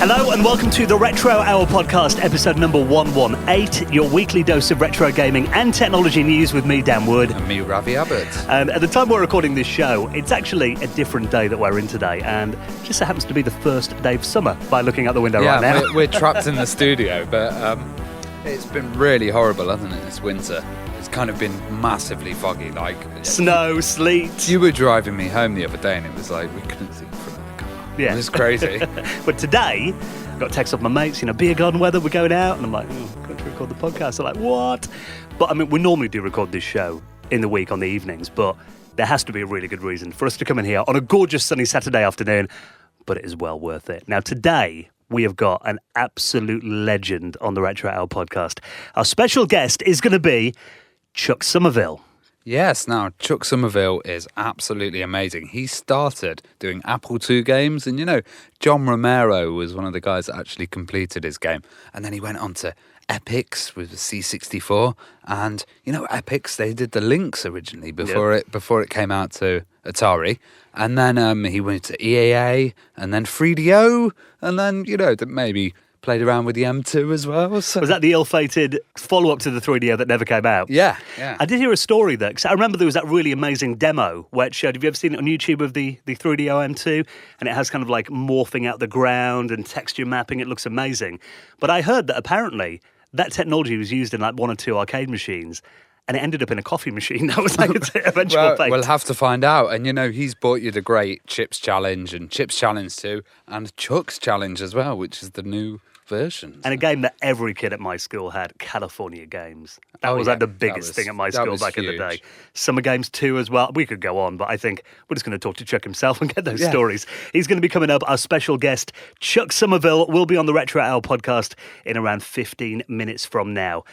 Hello and welcome to the Retro Hour podcast, episode number 118, your weekly dose of retro gaming and technology news with me, Dan Wood. And me, Ravi Abbott. And at the time we're recording this show, it's actually a different day that we're in today, and it just so happens to be the first day of summer by looking out the window right now. We're trapped in the studio, but it's been really horrible, hasn't it, this winter? It's kind of been massively foggy, like... Snow, sleet. You were driving me home the other day and it was like, we couldn't see in front of the car. Yeah. It was crazy. But today, I got texts off my mates, beer garden weather, we're going out, and I'm like, got to record the podcast. They're like, what? But I mean, we normally do record this show in the week on the evenings, but there has to be a really good reason for us to come in here on a gorgeous sunny Saturday afternoon, but it is well worth it. Now, today, we have got an absolute legend on the Retro Hour podcast. Our special guest is going to be Chuck Sommerville. Yes, now, Chuck Sommerville is absolutely amazing. He started doing Apple II games, and, John Romero was one of the guys that actually completed his game. And then he went on to Epyx with the C64. And, Epyx, they did the Lynx originally before it came out to Atari. And then he went to EAA, and then 3DO, and then, maybe... played around with the M2 as well. So. Was that the ill-fated follow-up to the 3DO that never came out? Yeah. I did hear a story there, because I remember there was that really amazing demo where it showed, have you ever seen it on YouTube of the 3DO M2? And it has kind of like morphing out the ground and texture mapping. It looks amazing. But I heard that apparently that technology was used in like one or two arcade machines, and it ended up in a coffee machine. That was like its eventual fate. We'll have to find out. And, he's bought you the great Chips Challenge and Chips Challenge 2 and Chuck's Challenge as well, which is the new version. And a game that every kid at my school had, California Games. That was like the biggest thing at my school back in the day. Summer Games 2 as well. We could go on, but I think we're just going to talk to Chuck himself and get those stories. He's going to be coming up. Our special guest, Chuck Sommerville, will be on the Retro Hour podcast in around 15 minutes from now.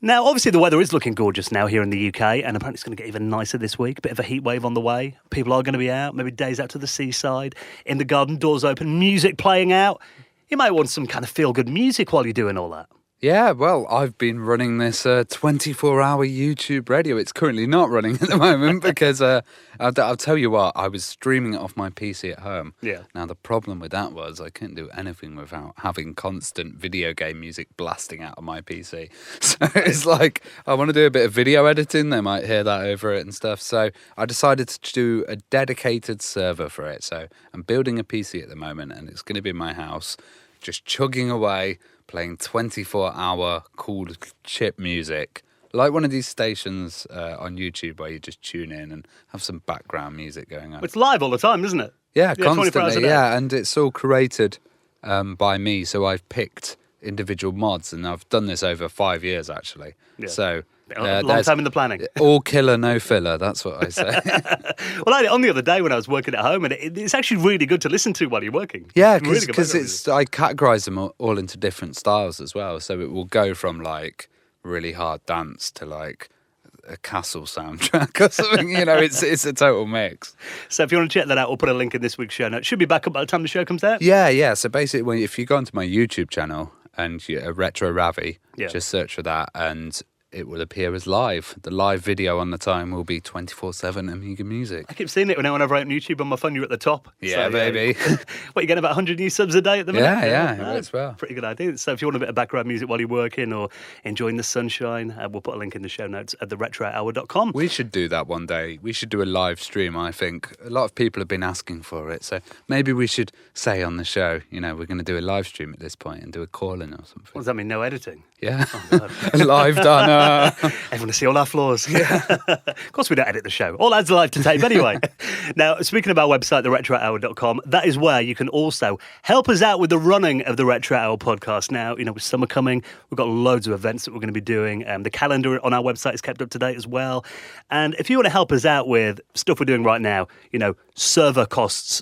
Now, obviously, the weather is looking gorgeous now here in the UK, and apparently it's going to get even nicer this week. Bit of a heat wave on the way. People are going to be out, maybe days out to the seaside, in the garden, doors open, music playing out. You might want some kind of feel-good music while you're doing all that. Yeah, well, I've been running this 24-hour YouTube radio. It's currently not running at the moment because I'll tell you what, I was streaming it off my PC at home. Yeah. Now, the problem with that was I couldn't do anything without having constant video game music blasting out of my PC. So it's like, I want to do a bit of video editing. They might hear that over it and stuff. So I decided to do a dedicated server for it. So I'm building a PC at the moment, and it's going to be in my house, just chugging away, playing 24-hour cool chip music, like one of these stations on YouTube where you just tune in and have some background music going on. It's live all the time, isn't it? Yeah, 24 hours a constantly, day. yeah, and it's all created by me, so I've picked individial mods, and I've done this over 5 years, actually. Yeah. So... long time in the planning. All killer, no filler, that's what I say. Well, on the other day when I was working at home, and it's actually really good to listen to while you're working. Yeah, because I categorise them all into different styles as well. So it will go from like really hard dance to like a castle soundtrack or something. It's a total mix. So if you want to check that out, we'll put a link in this week's show notes. Should be back up by the time the show comes out. Yeah. So basically, if you go onto my YouTube channel and you're Retro Ravi, just search for that and it will appear as live. The live video on the time will be 24/7 Amiga music. I keep seeing it whenever I open YouTube on my phone, you're at the top. Yeah, baby. What, you getting about 100 new subs a day at the minute? Yeah, it works well. Pretty good idea. So if you want a bit of background music while you're working or enjoying the sunshine, we'll put a link in the show notes at theretrohour.com. We should do that one day. We should do a live stream, I think. A lot of people have been asking for it. So maybe we should say on the show, we're going to do a live stream at this point and do a call-in or something. What does that mean, no editing? Yeah. Oh, live done. Everyone to see all our flaws. Yeah. Of course we don't edit the show. All ads are live to tape anyway. Now, speaking of our website, theretrohour.com, that is where you can also help us out with the running of the Retro Hour podcast. Now, with summer coming, we've got loads of events that we're going to be doing. The calendar on our website is kept up to date as well. And if you want to help us out with stuff we're doing right now, server costs,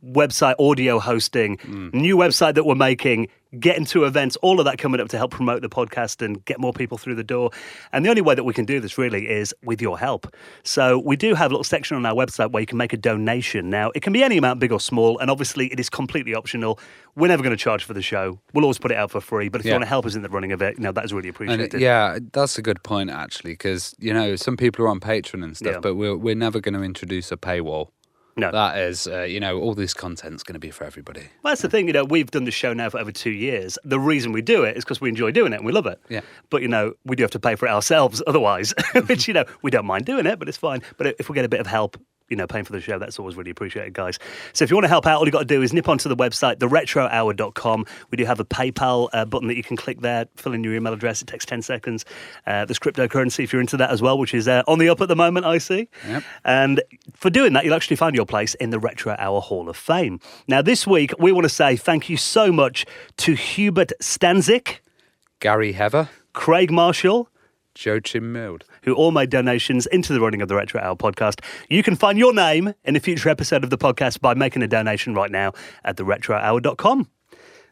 website audio hosting, new website that we're making, getting to events, all of that coming up to help promote the podcast and get more people through the door. And the only way that we can do this really is with your help. So we do have a little section on our website where you can make a donation. Now, it can be any amount, big or small, and obviously it is completely optional. We're never going to charge for the show. We'll always put it out for free, but if you want to help us in the running of it, that is really appreciated. That's a good point, actually, because, some people are on Patreon and stuff, but we're never going to introduce a paywall. No. That is, all this content's going to be for everybody. Well, that's the thing, we've done the show now for over 2 years. The reason we do it is because we enjoy doing it and we love it. Yeah. But, we do have to pay for it ourselves otherwise, which, we don't mind doing it, but it's fine. But if we get a bit of help, paying for the show, that's always really appreciated, guys. So if you want to help out, all you've got to do is nip onto the website, theretrohour.com. We do have a PayPal button that you can click there, fill in your email address. It takes 10 seconds. There's cryptocurrency if you're into that as well, which is on the up at the moment, I see. Yep. And for doing that, you'll actually find your place in the Retro Hour Hall of Fame. Now, this week, we want to say thank you so much to Hubert Stanzik, Gary Heather, Craig Marshall, Joachim Mild, who all made donations into the running of the Retro Hour podcast. You can find your name in a future episode of the podcast by making a donation right now at theretrohour.com.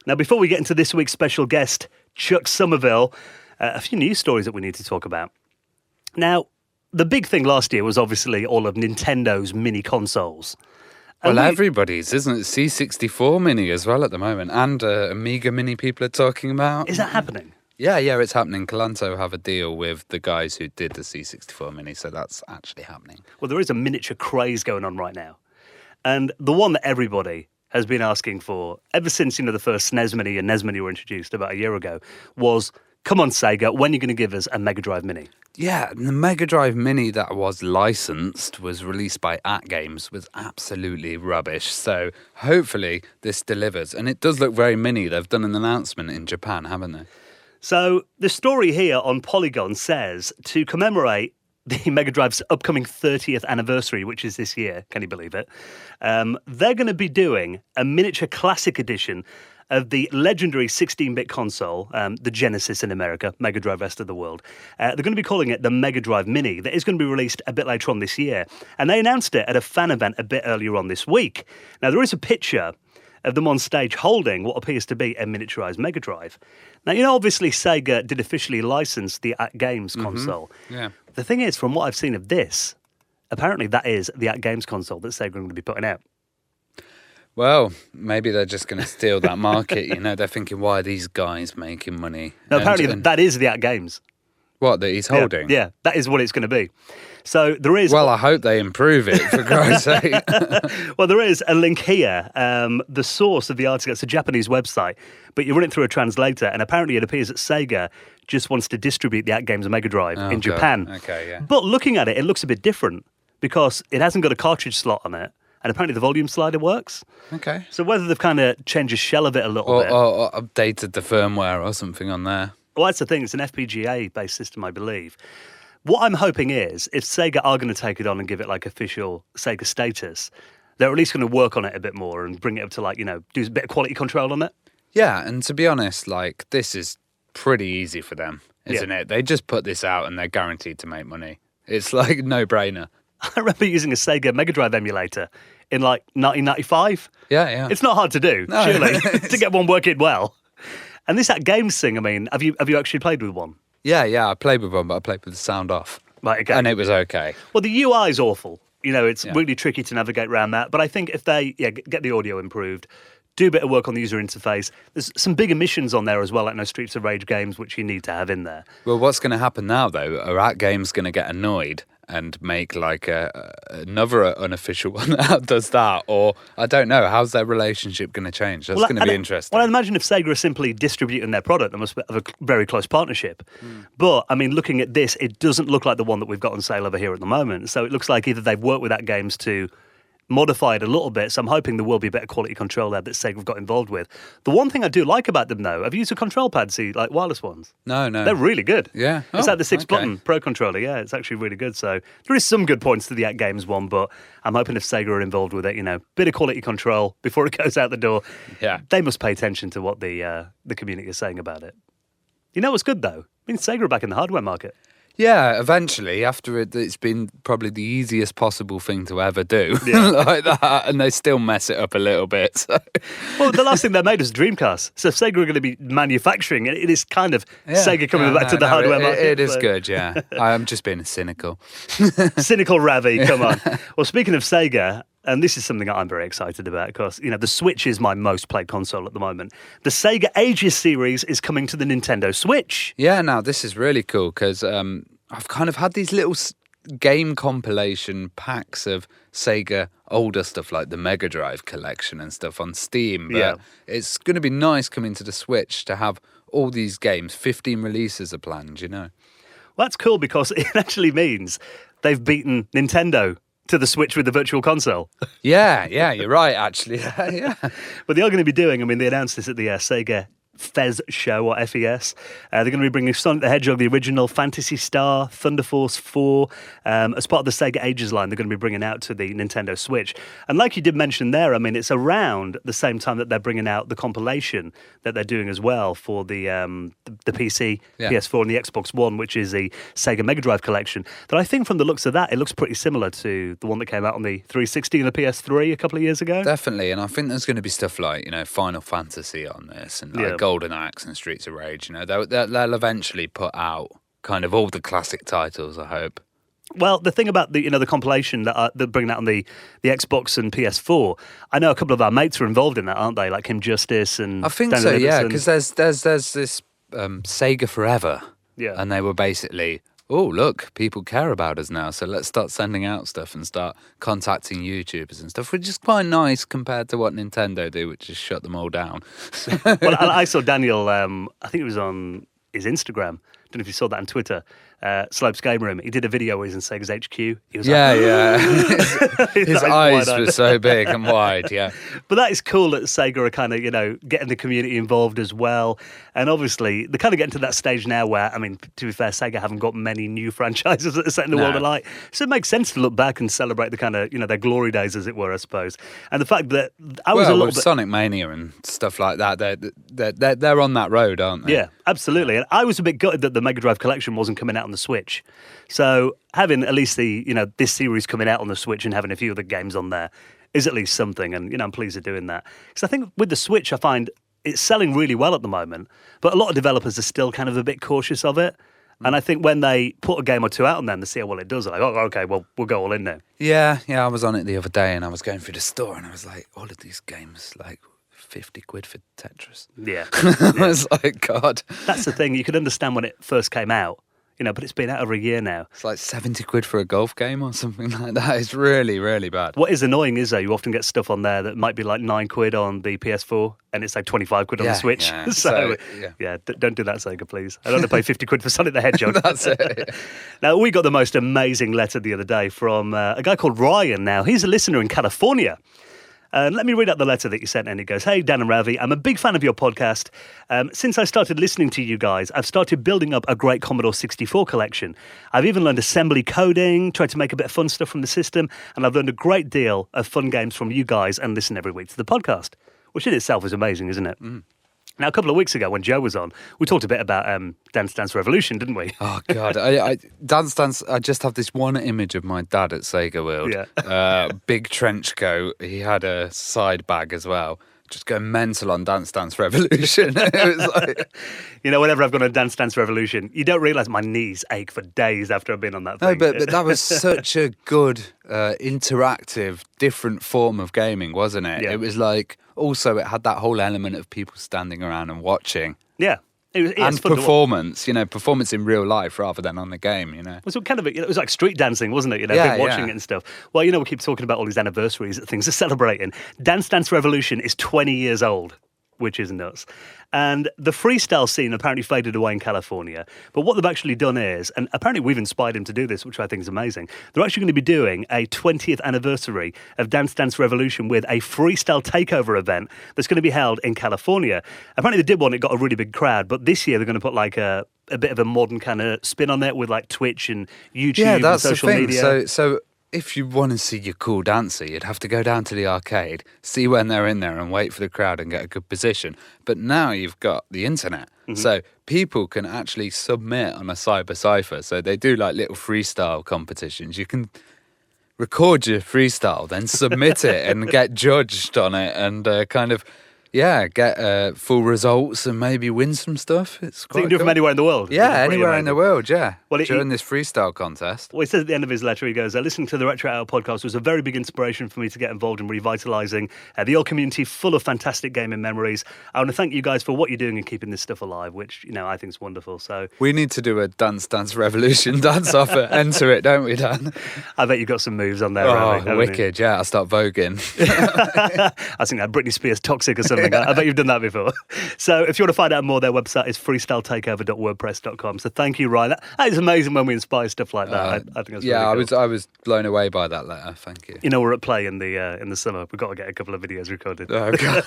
Now, before we get into this week's special guest, Chuck Sommerville, a few news stories that we need to talk about. Now, the big thing last year was obviously all of Nintendo's mini consoles. Well, everybody's, isn't it? C64 Mini as well at the moment, and Amiga Mini people are talking about. Is that happening? Yeah, it's happening. Calanto have a deal with the guys who did the C64 Mini, so that's actually happening. Well, there is a miniature craze going on right now. And the one that everybody has been asking for, ever since, the first SNES Mini and NES Mini were introduced about a year ago, was, come on, Sega, when are you going to give us a Mega Drive Mini? Yeah, the Mega Drive Mini that was licensed, was released by AtGames, was absolutely rubbish. So hopefully this delivers. And it does look very mini. They've done an announcement in Japan, haven't they? So the story here on Polygon says, to commemorate the Mega Drive's upcoming 30th anniversary, which is this year, can you believe it? They're going to be doing a miniature classic edition of the legendary 16-bit console, the Genesis in America, Mega Drive rest of the world. They're going to be calling it the Mega Drive Mini. That is going to be released a bit later on this year. And they announced it at a fan event a bit earlier on this week. Now, there is a picture of them on stage holding what appears to be a miniaturized Mega Drive. Now, obviously Sega did officially license the AtGames console. Yeah. The thing is, from what I've seen of this, apparently that is the AtGames console that Sega are going to be putting out. Well, maybe they're just going to steal that market, They're thinking, why are these guys making money? No, apparently that is the AtGames. What, that he's holding? Yeah, that is what it's going to be. So there is... Well, I hope they improve it, for Christ's sake. Well, there is a link here. The source of the article, it's a Japanese website, but you run it through a translator, and apparently it appears that Sega just wants to distribute the AtGames Mega Drive in Japan. Okay, yeah. But looking at it, it looks a bit different because it hasn't got a cartridge slot on it, and apparently the volume slider works. Okay. So whether they've kind of changed the shell of it a little bit... Or updated the firmware or something on there. Well, that's the thing. It's an FPGA-based system, I believe. What I'm hoping is, if Sega are going to take it on and give it like official Sega status, they're at least going to work on it a bit more and bring it up to do a bit of quality control on it. Yeah, and to be honest, this is pretty easy for them, isn't it? They just put this out and they're guaranteed to make money. It's no-brainer. I remember using a Sega Mega Drive emulator in 1995. Yeah. It's not hard to do, surely, to get one working well. And this AtGames thing, have you actually played with one? Yeah, I played with one, but I played with the sound off. Right, okay. And it was okay. Well, the UI is awful. It's really tricky to navigate around that. But I think if they get the audio improved, do a bit of work on the user interface, there's some bigger missions on there as well, like Streets of Rage games, which you need to have in there. Well, what's going to happen now, though? Are AtGames going to get annoyed and make another unofficial one that does that? Or, I don't know, how's their relationship going to change? That's going to be interesting. Well, I imagine if Sega are simply distributing their product, they must have a very close partnership. But, looking at this, it doesn't look like the one that we've got on sale over here at the moment. So it looks like either they've worked with AtGames to modify it a little bit, so I'm hoping there will be a better quality control there that Sega have got involved with. The one thing I do like about them, though, have you used a control pad, wireless ones? No. They're really good. Yeah. It's like the 6-button Pro Controller, it's actually really good. So there is some good points to the AtGames one, but I'm hoping if Sega are involved with it, bit of quality control before it goes out the door. Yeah. They must pay attention to what the community is saying about it. What's good, though? Sega are back in the hardware market. Yeah, eventually, after it's been probably the easiest possible thing to ever do, like that, and they still mess it up a little bit. So. Well, the last thing they made was Dreamcast, so if Sega are going to be manufacturing it, it is kind of Sega coming back to the hardware market. It is good, yeah. I'm just being cynical. Cynical Ravi, come on. Well, speaking of Sega, and this is something that I'm very excited about because, the Switch is my most played console at the moment. The Sega Ages series is coming to the Nintendo Switch. Yeah, now this is really cool because I've kind of had these little game compilation packs of Sega older stuff like the Mega Drive collection and stuff on Steam. But Yeah. it's going to be nice coming to the Switch to have all these games. 15 releases are planned, you know. Well, that's cool because it actually means they've beaten Nintendo to the Switch with the Virtual Console. Yeah, you're right, actually. Yeah. But they are going to be doing, I mean, they announced this at the Sega Fez show, or FES. They're going to be bringing Sonic the Hedgehog, the original, Phantasy Star, Thunder Force 4, as part of the Sega Ages line. They're going to be bringing out to the Nintendo Switch. And like you did mention there, I mean, it's around the same time that they're bringing out the compilation that they're doing as well for the PC, PS4, and the Xbox One, which is the Sega Mega Drive collection. That I think from the looks of that, it looks pretty similar to the one that came out on the 360 and the PS3 a couple of years ago. Definitely, and I think there's going to be stuff like, you know, Final Fantasy on this, and like Golden Axe and Streets of Rage. You know, they'll eventually put out kind of all the classic titles, I hope. Well, the thing about the compilation that they're bringing out on the Xbox and PS4, I know a couple of our mates are involved in that, aren't they? Like Kim Justice and I think Daniel so, yeah, Ibbotson. because there's this Sega Forever, and they were basically, oh, look, people care about us now, so let's start sending out stuff and start contacting YouTubers and stuff, which is quite nice compared to what Nintendo do, which is shut them all down. Well, I saw Daniel, I think it was on his Instagram. I don't know if you saw that on Twitter. Slopes Game Room. He did a video where he's in Sega's HQ. He was His eyes were so big and wide, yeah. But that is cool that Sega are kind of, you know, getting the community involved as well. And obviously, they're kind of getting to that stage now where, I mean, to be fair, Sega haven't got many new franchises that are setting the world alight. So it makes sense to look back and celebrate the kind of, you know, their glory days, as it were, I suppose. And the fact that I was a little bit... Sonic Mania and stuff like that, they're on that road, aren't they? Yeah, absolutely. And I was a bit gutted that the Mega Drive collection wasn't coming out on the Switch. So having at least this series coming out on the Switch and having a few of the games on there is at least something. And, you know, I'm pleased they're doing that. Because I think with the Switch, I find it's selling really well at the moment, but a lot of developers are still kind of a bit cautious of it. And I think when they put a game or two out on them, they see how well it does. They're like, oh, okay, well, we'll go all in now. Yeah, I was on it the other day and I was going through the store and I was like, all of these games, like 50 quid for Tetris. Yeah. I was like, God. That's the thing. You could understand when it first came out, you know, but it's been out over a year now. It's like 70 quid for a golf game or something like that. It's really, really bad. What is annoying is, though, you often get stuff on there that might be like 9 quid on the PS4 and it's like 25 quid on the Switch. Yeah. So don't do that, Sega, please. I don't want to pay 50 quid for Sonic the Hedgehog. That's it. Now, we got the most amazing letter the other day from a guy called Ryan now. He's a listener in California. Let me read out the letter that you sent, and it goes, "Hey, Dan and Ravi, I'm a big fan of your podcast. Since I started listening to you guys, I've started building up a great Commodore 64 collection. I've even learned assembly coding, tried to make a bit of fun stuff from the system, and I've learned a great deal of fun games from you guys and listen every week to the podcast," which in itself is amazing, isn't it? Mm. Now, a couple of weeks ago when Joe was on, we talked a bit about Dance Dance Revolution, didn't we? Oh, God. I Dance Dance, I just have this one image of my dad at Sega World. Yeah. Big trench coat. He had a side bag as well. Just going mental on Dance Dance Revolution. It was like... You know, whenever I've gone on Dance Dance Revolution, you don't realise my knees ache for days after I've been on that thing. No, but that was such a good, interactive, different form of gaming, wasn't it? Yeah. It was like... Also, it had that whole element of people standing around and watching. Yeah. And performance, you know, performance in real life rather than on the game, you know. It was like street dancing, wasn't it? You know, watching it and stuff. Well, you know, we keep talking about all these anniversaries that things are celebrating. Dance Dance Revolution is 20 years old, which is nuts. And the freestyle scene apparently faded away in California. But what they've actually done is, and apparently we've inspired him to do this, which I think is amazing, they're actually going to be doing a 20th anniversary of Dance Dance Revolution with a freestyle takeover event that's going to be held in California. Apparently they did one, it got a really big crowd, but this year they're going to put like a bit of a modern kind of spin on it with like Twitch and YouTube and social media. So if you want to see your cool dancer, you'd have to go down to the arcade, see when they're in there and wait for the crowd and get a good position. But now you've got the internet. Mm-hmm. So people can actually submit on a cyber cipher. So they do like little freestyle competitions. You can record your freestyle, then submit it and get judged on it and kind of... Yeah, get full results and maybe win some stuff. It's So quite you can do it from cool. anywhere in the world. Yeah, which is pretty anywhere in the amazing. world, yeah. Well, During this freestyle contest. Well, he says at the end of his letter, he goes, listening to the Retro Hour podcast was a very big inspiration for me to get involved in revitalising the old community full of fantastic gaming memories. I want to thank you guys for what you're doing and keeping this stuff alive, which, you know, I think is wonderful. So We need to do a Dance Dance Revolution dance off it. Enter it, don't we, Dan? I bet you've got some moves on there. Oh, haven't you? wicked, yeah. I'll start voguing. I think that Britney Spears Toxic or something. I bet you've done that before. So if you want to find out more, their website is freestyletakeover.wordpress.com. So thank you, Ryan. That is amazing when we inspire stuff like that. I think that's Yeah, really cool. I was blown away by that letter. Thank you. You know, we're at Play in the summer. We've got to get a couple of videos recorded. Oh, God.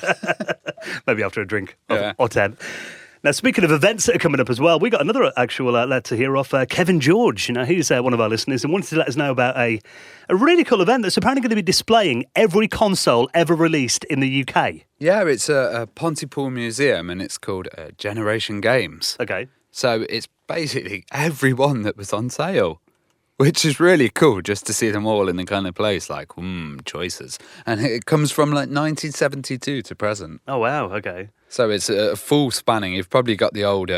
Maybe after a drink Yeah. or 10. Now, speaking of events that are coming up as well, we got another actual letter here off Kevin George. You know, he's one of our listeners and wanted to let us know about a really cool event that's apparently going to be displaying every console ever released in the UK. Yeah, it's a Pontypool museum and it's called Generation Games. Okay. So it's basically every one that was on sale, which is really cool just to see them all in the kind of place like, choices. And it comes from like 1972 to present. Oh, wow. Okay. So it's a full spanning. You've probably got the old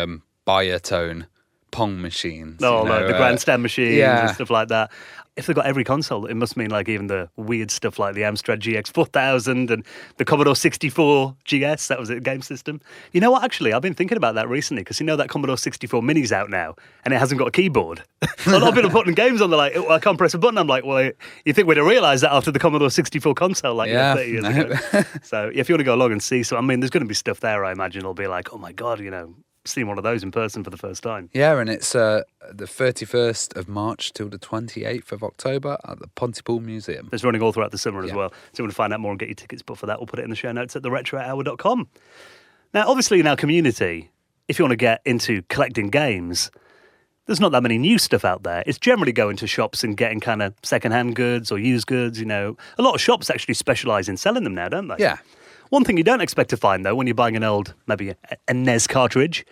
Biotone Pong machines. Oh, you know, like the grandstand machines yeah. and stuff like that. If they've got every console, it must mean like even the weird stuff like the Amstrad GX 4000 and the Commodore 64 GS, that was a game system. You know what, actually, I've been thinking about that recently because you know that Commodore 64 Mini's out now and it hasn't got a keyboard. A lot of people are putting games on, they're like, I can't press a button. I'm like, well, you think we'd have realised that after the Commodore 64 console like Yeah, 30 years ago. So if you want to go along and see, so I mean, there's going to be stuff there, I imagine, it'll be like, oh my God, you know, seeing one of those in person for the first time. Yeah, and it's the 31st of March till the 28th of October at the Pontypool Museum. It's running all throughout the summer as Yeah. well. So if you want to find out more and get your tickets booked for that, we'll put it in the show notes at theretrohour.com. Now, obviously, in our community, if you want to get into collecting games, there's not that many new stuff out there. It's generally going to shops and getting kind of second-hand goods or used goods, you know. A lot of shops actually specialise in selling them now, don't they? Yeah. One thing you don't expect to find, though, when you're buying an old, maybe a NES cartridge,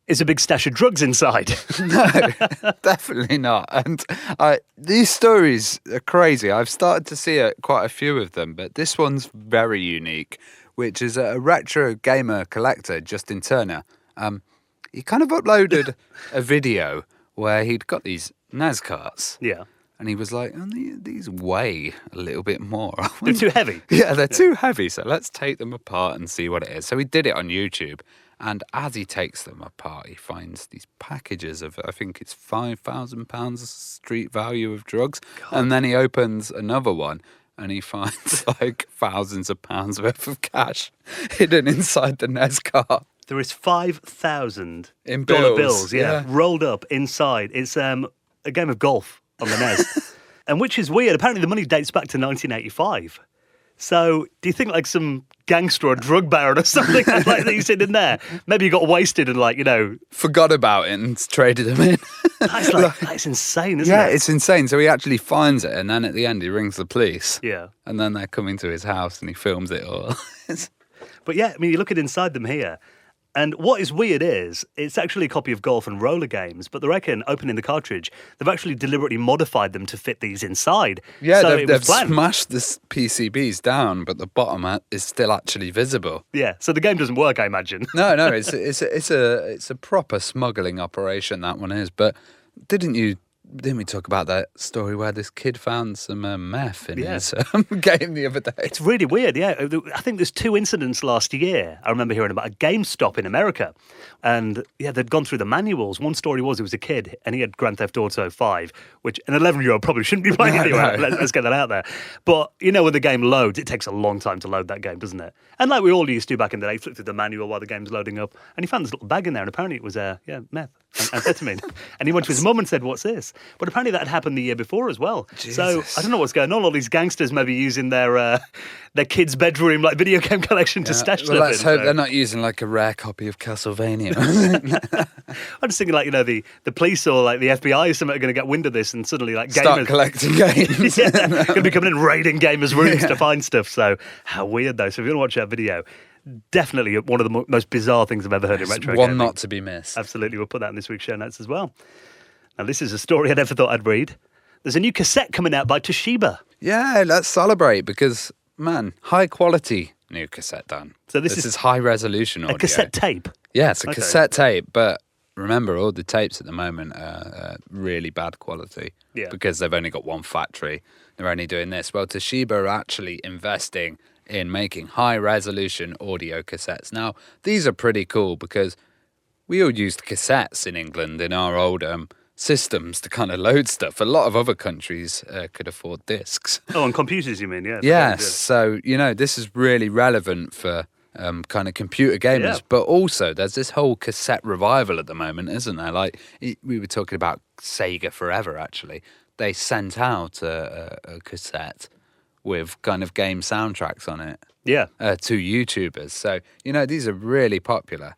is a big stash of drugs inside. No, definitely not. And these stories are crazy. I've started to see quite a few of them, but this one's very unique, which is a retro gamer collector, Justin Turner. He kind of uploaded a video where he'd got these NES carts. Yeah. And he was like, oh, these weigh a little bit more. They're too heavy. Yeah, they're too heavy, so let's take them apart and see what it is. So he did it on YouTube, and as he takes them apart, he finds these packages of, I think it's £5,000 street value of drugs. God. And then he opens another one, and he finds like thousands of pounds worth of cash hidden inside the NES cart. There is $5,000 In bills, yeah, rolled up inside. It's a game of golf on the NES, and which is weird. Apparently, the money dates back to 1985. So, do you think like some gangster or drug baron or something like that he's in there? Maybe he got wasted and like, you know, forgot about it and traded them in. That's insane, isn't it? Yeah, it's insane. So he actually finds it, and then at the end he rings the police. Yeah. And then they're coming to his house and he films it all. But yeah, I mean, you look at inside them here, and what is weird is it's actually a copy of golf and roller games, but they reckon, opening the cartridge, they've actually deliberately modified them to fit these inside. Yeah, so they've smashed the PCBs down, but the bottom is still actually visible. Yeah, so the game doesn't work, I imagine. No, it's a proper smuggling operation, that one is. But didn't we talk about that story where this kid found some meth in his game the other day? It's really weird, yeah. I think there's 2 incidents last year. I remember hearing about a GameStop in America. And, yeah, they'd gone through the manuals. One story was it was a kid, and he had Grand Theft Auto 5, which an 11-year-old probably shouldn't be playing anyway. No. Let's get that out there. But, you know, when the game loads, it takes a long time to load that game, doesn't it? And like we all used to back in the day, flip through the manual while the game's loading up, and he found this little bag in there, and apparently it was, meth. Amphetamine. And he went to his mum and said, what's this? But apparently that had happened the year before as well. Jesus. So I don't know what's going on. All these gangsters may be using their kids' bedroom like video game collection to stash stuff let's in. hope they're not using like a rare copy of Castlevania. I'm just thinking like, you know, the police or like the FBI or something are going to get wind of this and suddenly like start gamers collecting games. going to be coming in raiding gamers' rooms to find stuff. So how weird though. So if you want to watch that video, definitely one of the most bizarre things I've ever heard in retro one gaming. not to be missed. Absolutely, we'll put that in this week's show notes as well. Now, this is a story I never thought I'd read. There's a new cassette coming out by Toshiba. Yeah, let's celebrate because, man, high quality new cassette done. So this is high resolution audio. A cassette tape? Yeah, it's a cassette tape, but remember, all the tapes at the moment are really bad quality because they've only got one factory. They're only doing this. Well, Toshiba are actually investing in making high-resolution audio cassettes. Now, these are pretty cool because we all used cassettes in England in our old systems to kind of load stuff. A lot of other countries could afford discs. Oh, on computers, you mean? Yeah. Yes. So, this is really relevant for kind of computer gamers. But also, there's this whole cassette revival at the moment, isn't there? Like, we were talking about Sega Forever, actually. They sent out a cassette with kind of game soundtracks on it to YouTubers. So, these are really popular.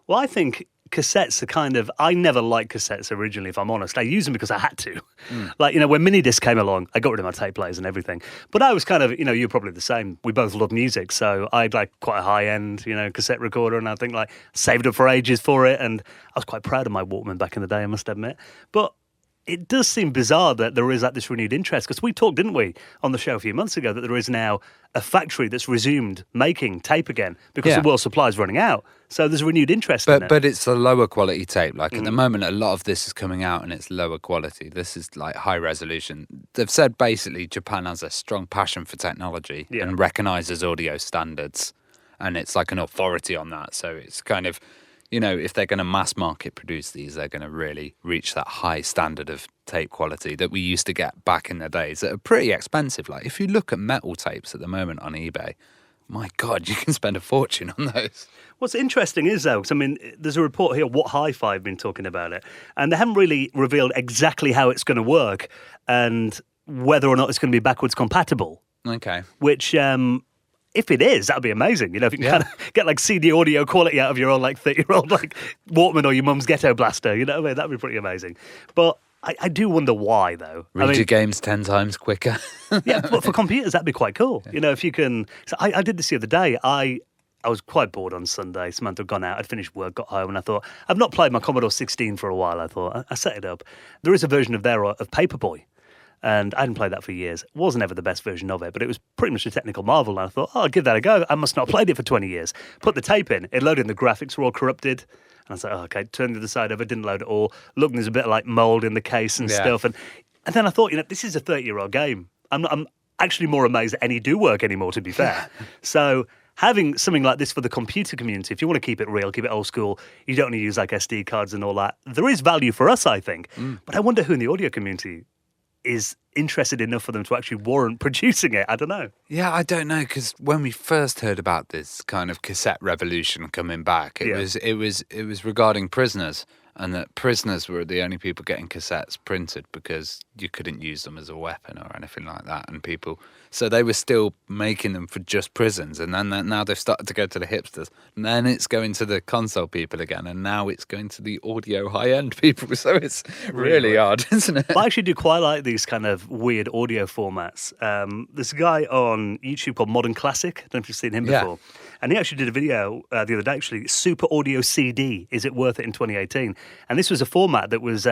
Well, I think cassettes are kind of... I never liked cassettes originally, if I'm honest. I used them because I had to. Like, when minidisc came along, I got rid of my tape players and everything. But I was kind of, you're probably the same. We both love music, so I had like quite a high-end, cassette recorder, and I think like saved up for ages for it, and I was quite proud of my Walkman back in the day, I must admit. But it does seem bizarre that there is like this renewed interest, because we talked, didn't we, on the show a few months ago, that there is now a factory that's resumed making tape again because the world supply is running out. So there's a renewed interest in it. But it's a lower quality tape. Like at the moment, a lot of this is coming out and it's lower quality. This is like high resolution. They've said basically Japan has a strong passion for technology and recognises audio standards. And it's like an authority on that. So it's kind of... if they're going to mass market produce these, they're going to really reach that high standard of tape quality that we used to get back in the days that are pretty expensive. Like if you look at metal tapes at the moment on eBay, my God, you can spend a fortune on those. What's interesting is, though, there's a report here, What Hi-Fi have been talking about it, and they haven't really revealed exactly how it's going to work and whether or not it's going to be backwards compatible. Okay. Which... if it is, that'd be amazing. If you can kind of get like CD audio quality out of your own like 30-year-old like Walkman or your mum's Ghetto Blaster, that'd be pretty amazing. But I do wonder why, though. Read your games 10 times quicker. Yeah, but for computers, that'd be quite cool. If you can... So I did this the other day. I was quite bored on Sunday. Samantha had gone out. I'd finished work, got home, and I thought, I've not played my Commodore 16 for a while. I thought, I set it up. There is a version of Paperboy. And I hadn't played that for years. It wasn't ever the best version of it, but it was pretty much a technical marvel. And I thought, I'll give that a go. I must not have played it for 20 years. Put the tape in. It loaded and the graphics were all corrupted. And I was like, okay, turn the other side over. Didn't load at all. Look, there's a bit of like mold in the case and stuff. And then I thought, this is a 30-year-old game. I'm actually more amazed that any do work anymore, to be fair. So having something like this for the computer community, if you want to keep it real, keep it old school, you don't need to use like SD cards and all that. There is value for us, I think. But I wonder who in the audio community is interested enough for them to actually warrant producing it. I don't know. Yeah, I don't know, because when we first heard about this kind of cassette revolution coming back, it was regarding prisoners, and that prisoners were the only people getting cassettes printed because you couldn't use them as a weapon or anything like that, and so they were still making them for just prisons, and then now they've started to go to the hipsters, and then it's going to the console people again, and now it's going to the audio high-end people, so it's really odd, isn't it? I actually do quite like these kind of weird audio formats. There's a guy on YouTube called Modern Classic. I don't know if you've seen him before. And he actually did a video the other day, actually, Super Audio CD, Is It Worth It in 2018? And this was a format that was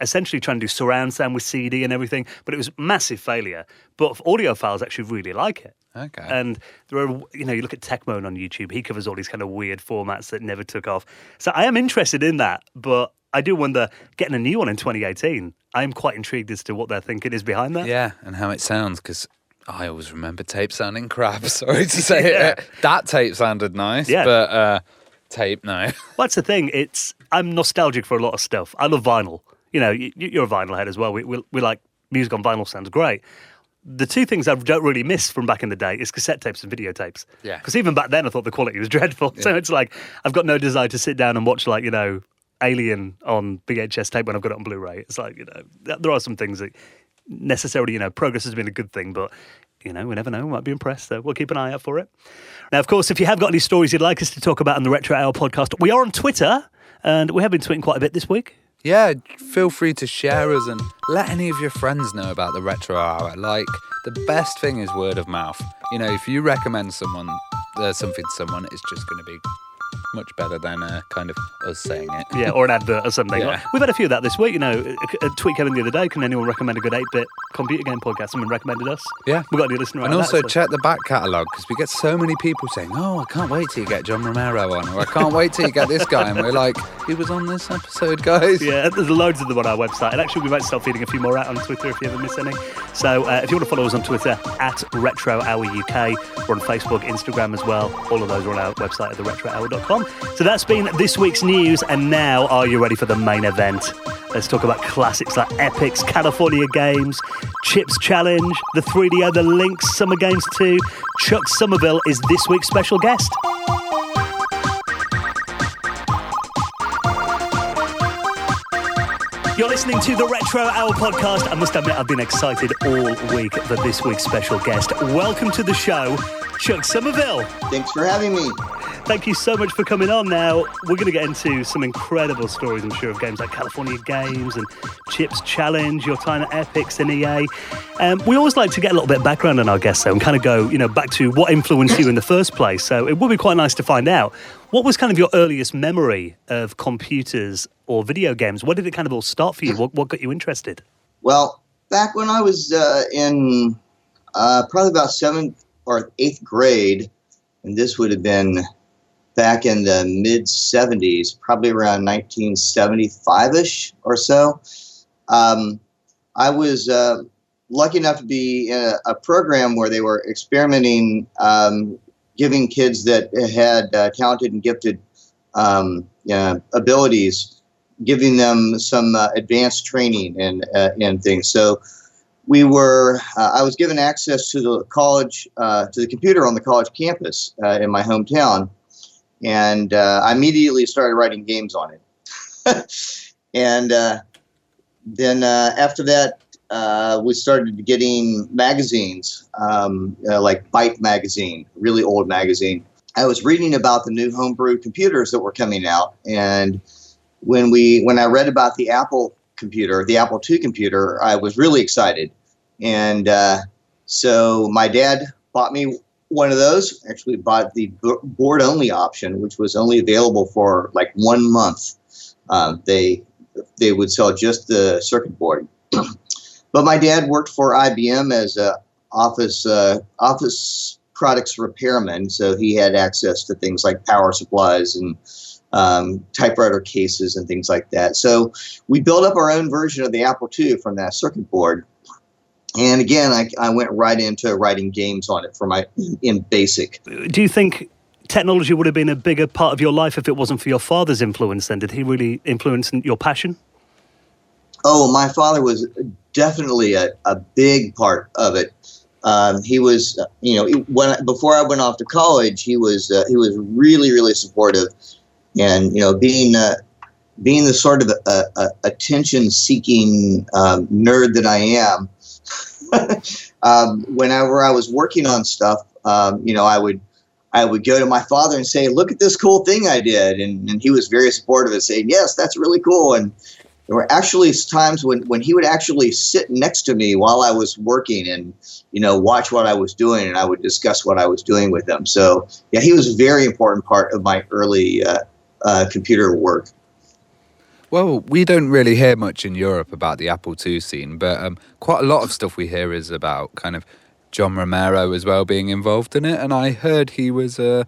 essentially trying to do surround sound with CD and everything, but it was massive failure. But audiophiles actually really like it. Okay. And there are, you look at Techmoan on YouTube, he covers all these kind of weird formats that never took off. So I am interested in that, but I do wonder, getting a new one in 2018, I am quite intrigued as to what their thinking is behind that. Yeah, and how it sounds, because I always remember tape sounding crap, sorry to say it. That tape sounded nice, but tape, no. Well, that's the thing. I'm nostalgic for a lot of stuff. I love vinyl. You're a vinyl head as well. We like music on vinyl, sounds great. The two things I don't really miss from back in the day is cassette tapes and videotapes. Yeah. Because even back then I thought the quality was dreadful. Yeah. So it's like, I've got no desire to sit down and watch Alien on VHS tape when I've got it on Blu-ray. It's like, there are some things that necessarily, progress has been a good thing, but, we never know. We might be impressed, so we'll keep an eye out for it. Now, of course, if you have got any stories you'd like us to talk about on the Retro Hour podcast, we are on Twitter, and we have been tweeting quite a bit this week. Yeah, feel free to share us and let any of your friends know about the Retro Hour. The best thing is word of mouth. If you recommend something to someone, it's just going to be much better than kind of us saying it. Yeah, or an advert or something. Yeah. We've had a few of that this week. A tweet came in the other day. Can anyone recommend a good 8-bit computer game podcast? Someone recommended us. Yeah. We've got a new listener right And now, also so. check the back catalogue, because we get so many people saying, oh, I can't wait till you get John Romero on, or I can't wait till you get this guy. And we're like, he was on this episode, guys. Yeah, there's loads of them on our website. And actually, we might start feeding a few more out on Twitter if you ever miss any. So if you want to follow us on Twitter, at Retro Hour UK. We're on Facebook, Instagram as well. All of those are on our website at theretrohour.com. So that's been this week's news. And now, are you ready for the main event? Let's talk about classics like Epyx, California Games, Chips Challenge, the 3DO, the Lynx, Summer Games 2. Chuck Sommerville is this week's special guest. You're listening to the Retro Hour podcast. I must admit, I've been excited all week for this week's special guest. Welcome to the show, Chuck Sommerville. Thanks for having me. Thank you so much for coming on. Now, we're going to get into some incredible stories, I'm sure, of games like California Games and Chips Challenge, your time at Epyx and EA. We always like to get a little bit of background on our guests, though, and kind of go, back to what influenced you in the first place. So it would be quite nice to find out, what was kind of your earliest memory of computers or video games? Where did it kind of all start for you? What got you interested? Well, back when I was in probably about 7th or 8th grade, and this would have been back in the mid-70s, probably around 1975-ish or so, I was lucky enough to be in a program where they were experimenting, giving kids that had talented and gifted abilities, giving them some advanced training and things. So I was given access to the college, to the computer on the college campus in my hometown, and I immediately started writing games on it. And then after that, we started getting magazines, like Byte magazine, really old magazine. I was reading about the new homebrew computers that were coming out, and when I read about the Apple computer, the Apple II computer, I was really excited. And so my dad bought me one of those, actually bought the board-only option, which was only available for like 1 month. They would sell just the circuit board. But my dad worked for IBM as a office products repairman, so he had access to things like power supplies and typewriter cases and things like that. So we built up our own version of the Apple II from that circuit board. And again, I went right into writing games on it in BASIC. Do you think technology would have been a bigger part of your life if it wasn't for your father's influence then? Did he really influence your passion? Oh, my father was definitely a big part of it. He was, before I went off to college, he was really, really supportive. And, being the sort of attention-seeking nerd that I am, whenever I was working on stuff, I would go to my father and say, "Look at this cool thing I did," and he was very supportive and saying, "Yes, that's really cool." And there were actually times when he would actually sit next to me while I was working and watch what I was doing, and I would discuss what I was doing with him. So yeah, he was a very important part of my early computer work. Well, we don't really hear much in Europe about the Apple II scene, but quite a lot of stuff we hear is about kind of John Romero as well being involved in it, and I heard he was a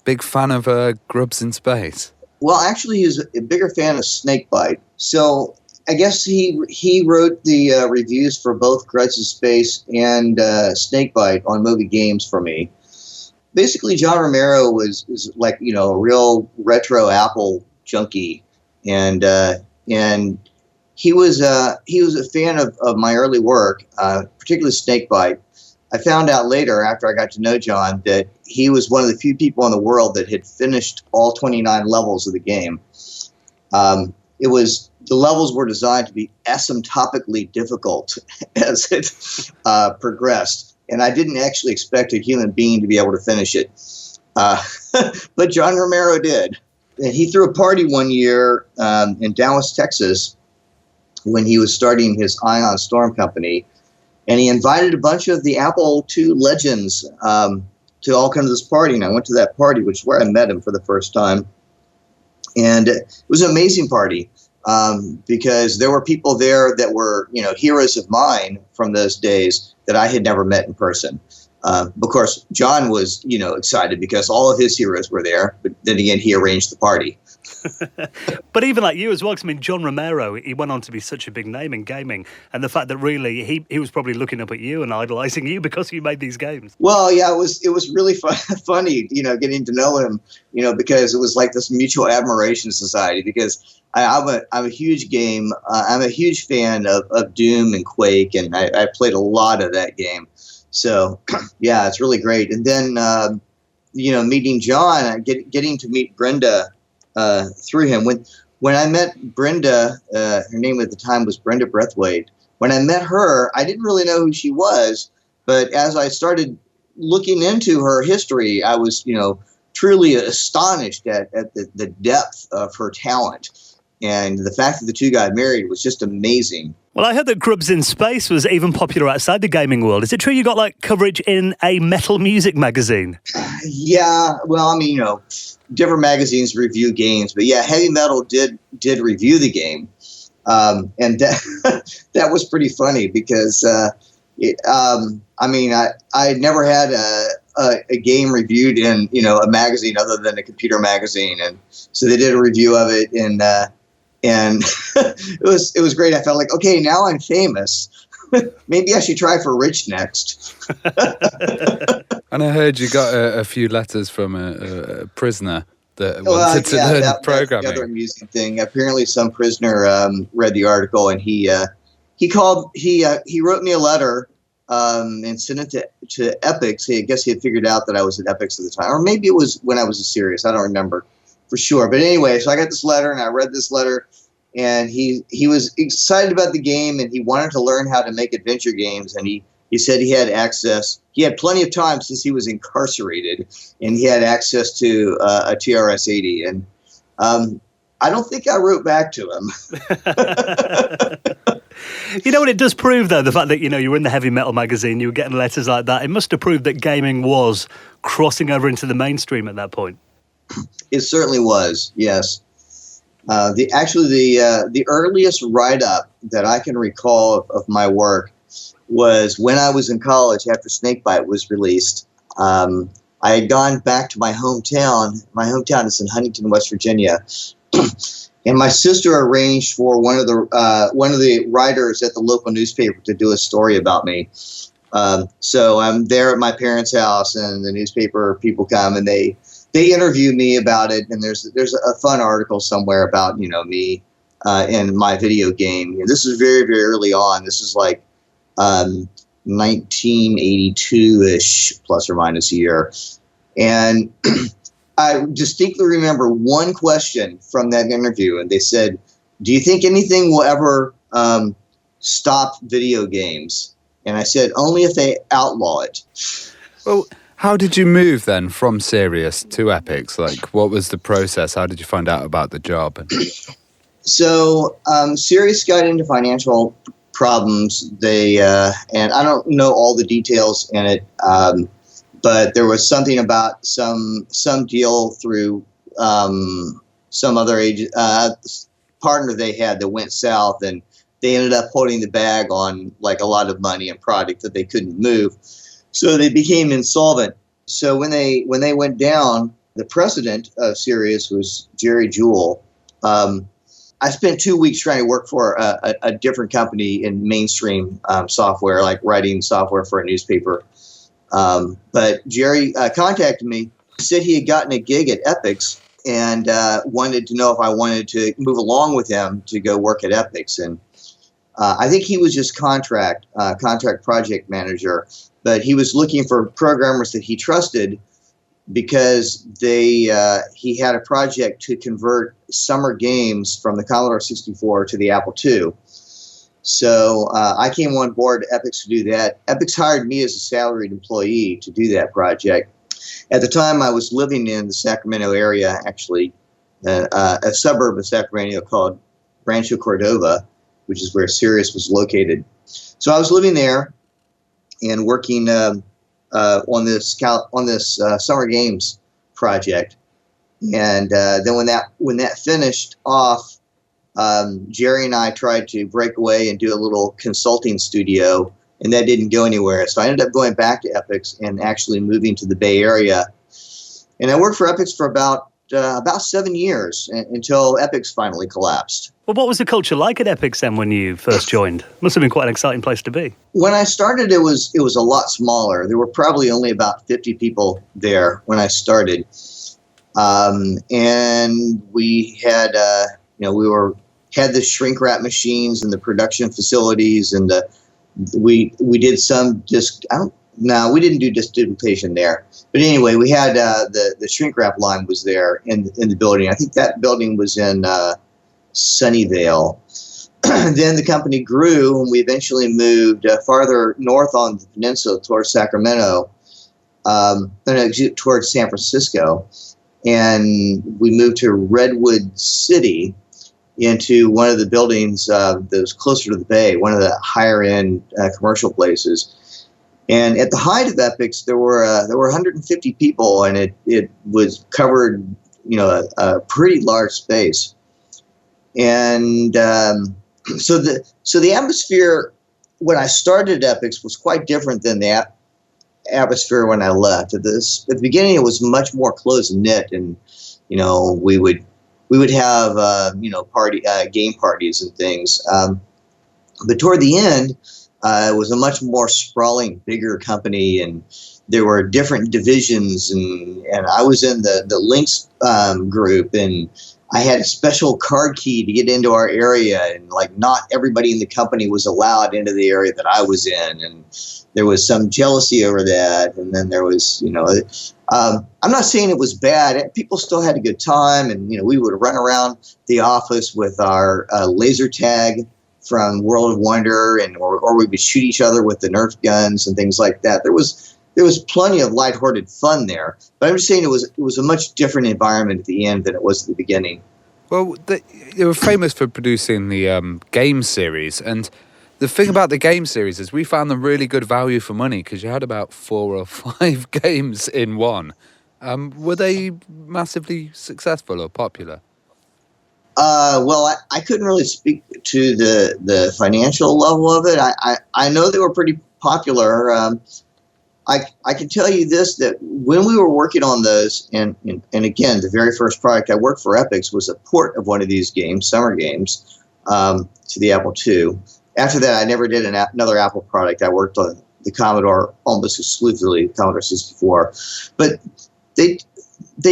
big fan of Grubs in Space. Well, actually, he's a bigger fan of Snakebite. So I guess he wrote the reviews for both Grubs in Space and Snakebite on Movie Games for me. Basically, John Romero is like a real retro Apple junkie. And he was a fan of my early work, particularly Snakebite. I found out later, after I got to know John, that he was one of the few people in the world that had finished all 29 levels of the game. The levels were designed to be asymptotically difficult as it progressed, and I didn't actually expect a human being to be able to finish it, but John Romero did. And he threw a party one year in Dallas, Texas, when he was starting his Ion Storm company, and he invited a bunch of the Apple II legends to all come to this party. And I went to that party, which is where I met him for the first time. And it was an amazing party because there were people there that were, heroes of mine from those days that I had never met in person. Of course, John was, excited because all of his heroes were there. But then again, he arranged the party. But even like you as well, 'cause I mean, John Romero, he went on to be such a big name in gaming. And the fact that really he was probably looking up at you and idolizing you because you made these games. Well, yeah, it was really funny, getting to know him, because it was like this mutual admiration society. Because I'm a huge I'm a huge fan of Doom and Quake, and I played a lot of that game. So, yeah, it's really great. And then, meeting John, getting to meet Brenda through him. When I met Brenda, her name at the time was Brenda Breathwaite. When I met her, I didn't really know who she was, but as I started looking into her history, I was, truly astonished at the depth of her talent. And the fact that the two got married was just amazing. Well, I heard that Grubs in Space was even popular outside the gaming world. Is it true you got coverage in a metal music magazine? Yeah, well, I mean, different magazines review games, but yeah, Heavy Metal did review the game, and that that was pretty funny because I had never had a game reviewed in a magazine other than a computer magazine, and so they did a review of it, and it was great. I felt like, okay, now I'm famous. Maybe I should try for Rich next. And I heard you got a few letters from a prisoner that wanted to learn programming. That's the other amusing thing. Apparently, some prisoner read the article, and he wrote me a letter and sent it to Epyx. I guess he had figured out that I was at Epyx at the time, or maybe it was when I was a Sirius. I don't remember for sure. But anyway, so I got this letter, and I read this letter, and he was excited about the game, and he wanted to learn how to make adventure games, and he said he had access. He had plenty of time since he was incarcerated, and he had access to a TRS-80. And I don't think I wrote back to him. You know what it does prove, though, the fact that, you were in the Heavy Metal magazine, you were getting letters like that. It must have proved that gaming was crossing over into the mainstream at that point. It certainly was, yes. The earliest write-up that I can recall of my work was when I was in college after Snakebite was released. I had gone back to my hometown. My hometown is in Huntington, West Virginia. And my sister arranged for one of the writers at the local newspaper to do a story about me. So I'm there at my parents' house, and the newspaper people come and they interview me about it. And there's a fun article somewhere about me and my video game. This is very, very early on. This is like 1982-ish, plus or minus a year. And I distinctly remember one question from that interview, and they said, "Do you think anything will ever stop video games?" And I said, "Only if they outlaw it." Well, how did you move then from Sirius to Epyx? What was the process? How did you find out about the job? So Sirius got into financial problems. They and I don't know all the details in it. But there was something about some deal through some other partner they had that went south, and they ended up holding the bag on a lot of money and product that they couldn't move. So they became insolvent. So when they went down, the president of Sirius was Jerry Jewell. I spent 2 weeks trying to work for a different company in mainstream software, like writing software for a newspaper. But Jerry contacted me, said he had gotten a gig at Epyx, and wanted to know if I wanted to move along with him to go work at Epyx. And I think he was just contract project manager, but he was looking for programmers that he trusted because he had a project to convert summer games from the Commodore 64 to the Apple II. So I came on board Epyx to do that. Epyx hired me as a salaried employee to do that project. At the time, I was living in the Sacramento area, actually, a suburb of Sacramento called Rancho Cordova, which is where Sirius was located. So I was living there and working on this summer games project. And then when that finished off, Jerry and I tried to break away and do a little consulting studio, and that didn't go anywhere. So I ended up going back to Epyx and actually moving to the Bay Area. And I worked for Epyx for about 7 years until Epyx finally collapsed. Well, what was the culture like at Epyx then when you first joined? Must have been quite an exciting place to be. When I started, it was a lot smaller. There were probably only about 50 people there when I started, and we had had the shrink wrap machines and the production facilities, and we did some we didn't do distribution there. But anyway, we had the shrink wrap line was there in the building. I think that building was in Sunnyvale. Then the company grew, and we eventually moved farther north on the peninsula towards Sacramento, towards San Francisco. And we moved to Redwood City into one of the buildings that was closer to the bay, one of the higher-end commercial places. And at the height of Epyx, there were 150 people, and it was covered, a pretty large space. And so the atmosphere when I started at Epyx was quite different than the atmosphere when I left. At the beginning, it was much more close knit, and we would have game parties and things. But toward the end, it was a much more sprawling, bigger company, and there were different divisions, and I was in the Lynx group, and I had a special card key to get into our area, and not everybody in the company was allowed into the area that I was in, and there was some jealousy over that. And then there was, I'm not saying it was bad. People still had a good time, and we would run around the office with our laser tag from World of Wonder, or we would shoot each other with the Nerf guns and things like that. There was plenty of lighthearted fun there, but I'm just saying it was a much different environment at the end than it was at the beginning. Well, they were famous for producing the game series, and the thing about the game series is we found them really good value for money because you had about 4 or 5 games in one. Were they massively successful or popular? Well, I couldn't really speak to the financial level of it. I know they were pretty popular. I can tell you this, that when we were working on those, and again, the very first product I worked for Epyx was a port of one of these games, Summer Games, to the Apple II. After that, I never did another Apple product. I worked on the Commodore almost exclusively, Commodore 64. But they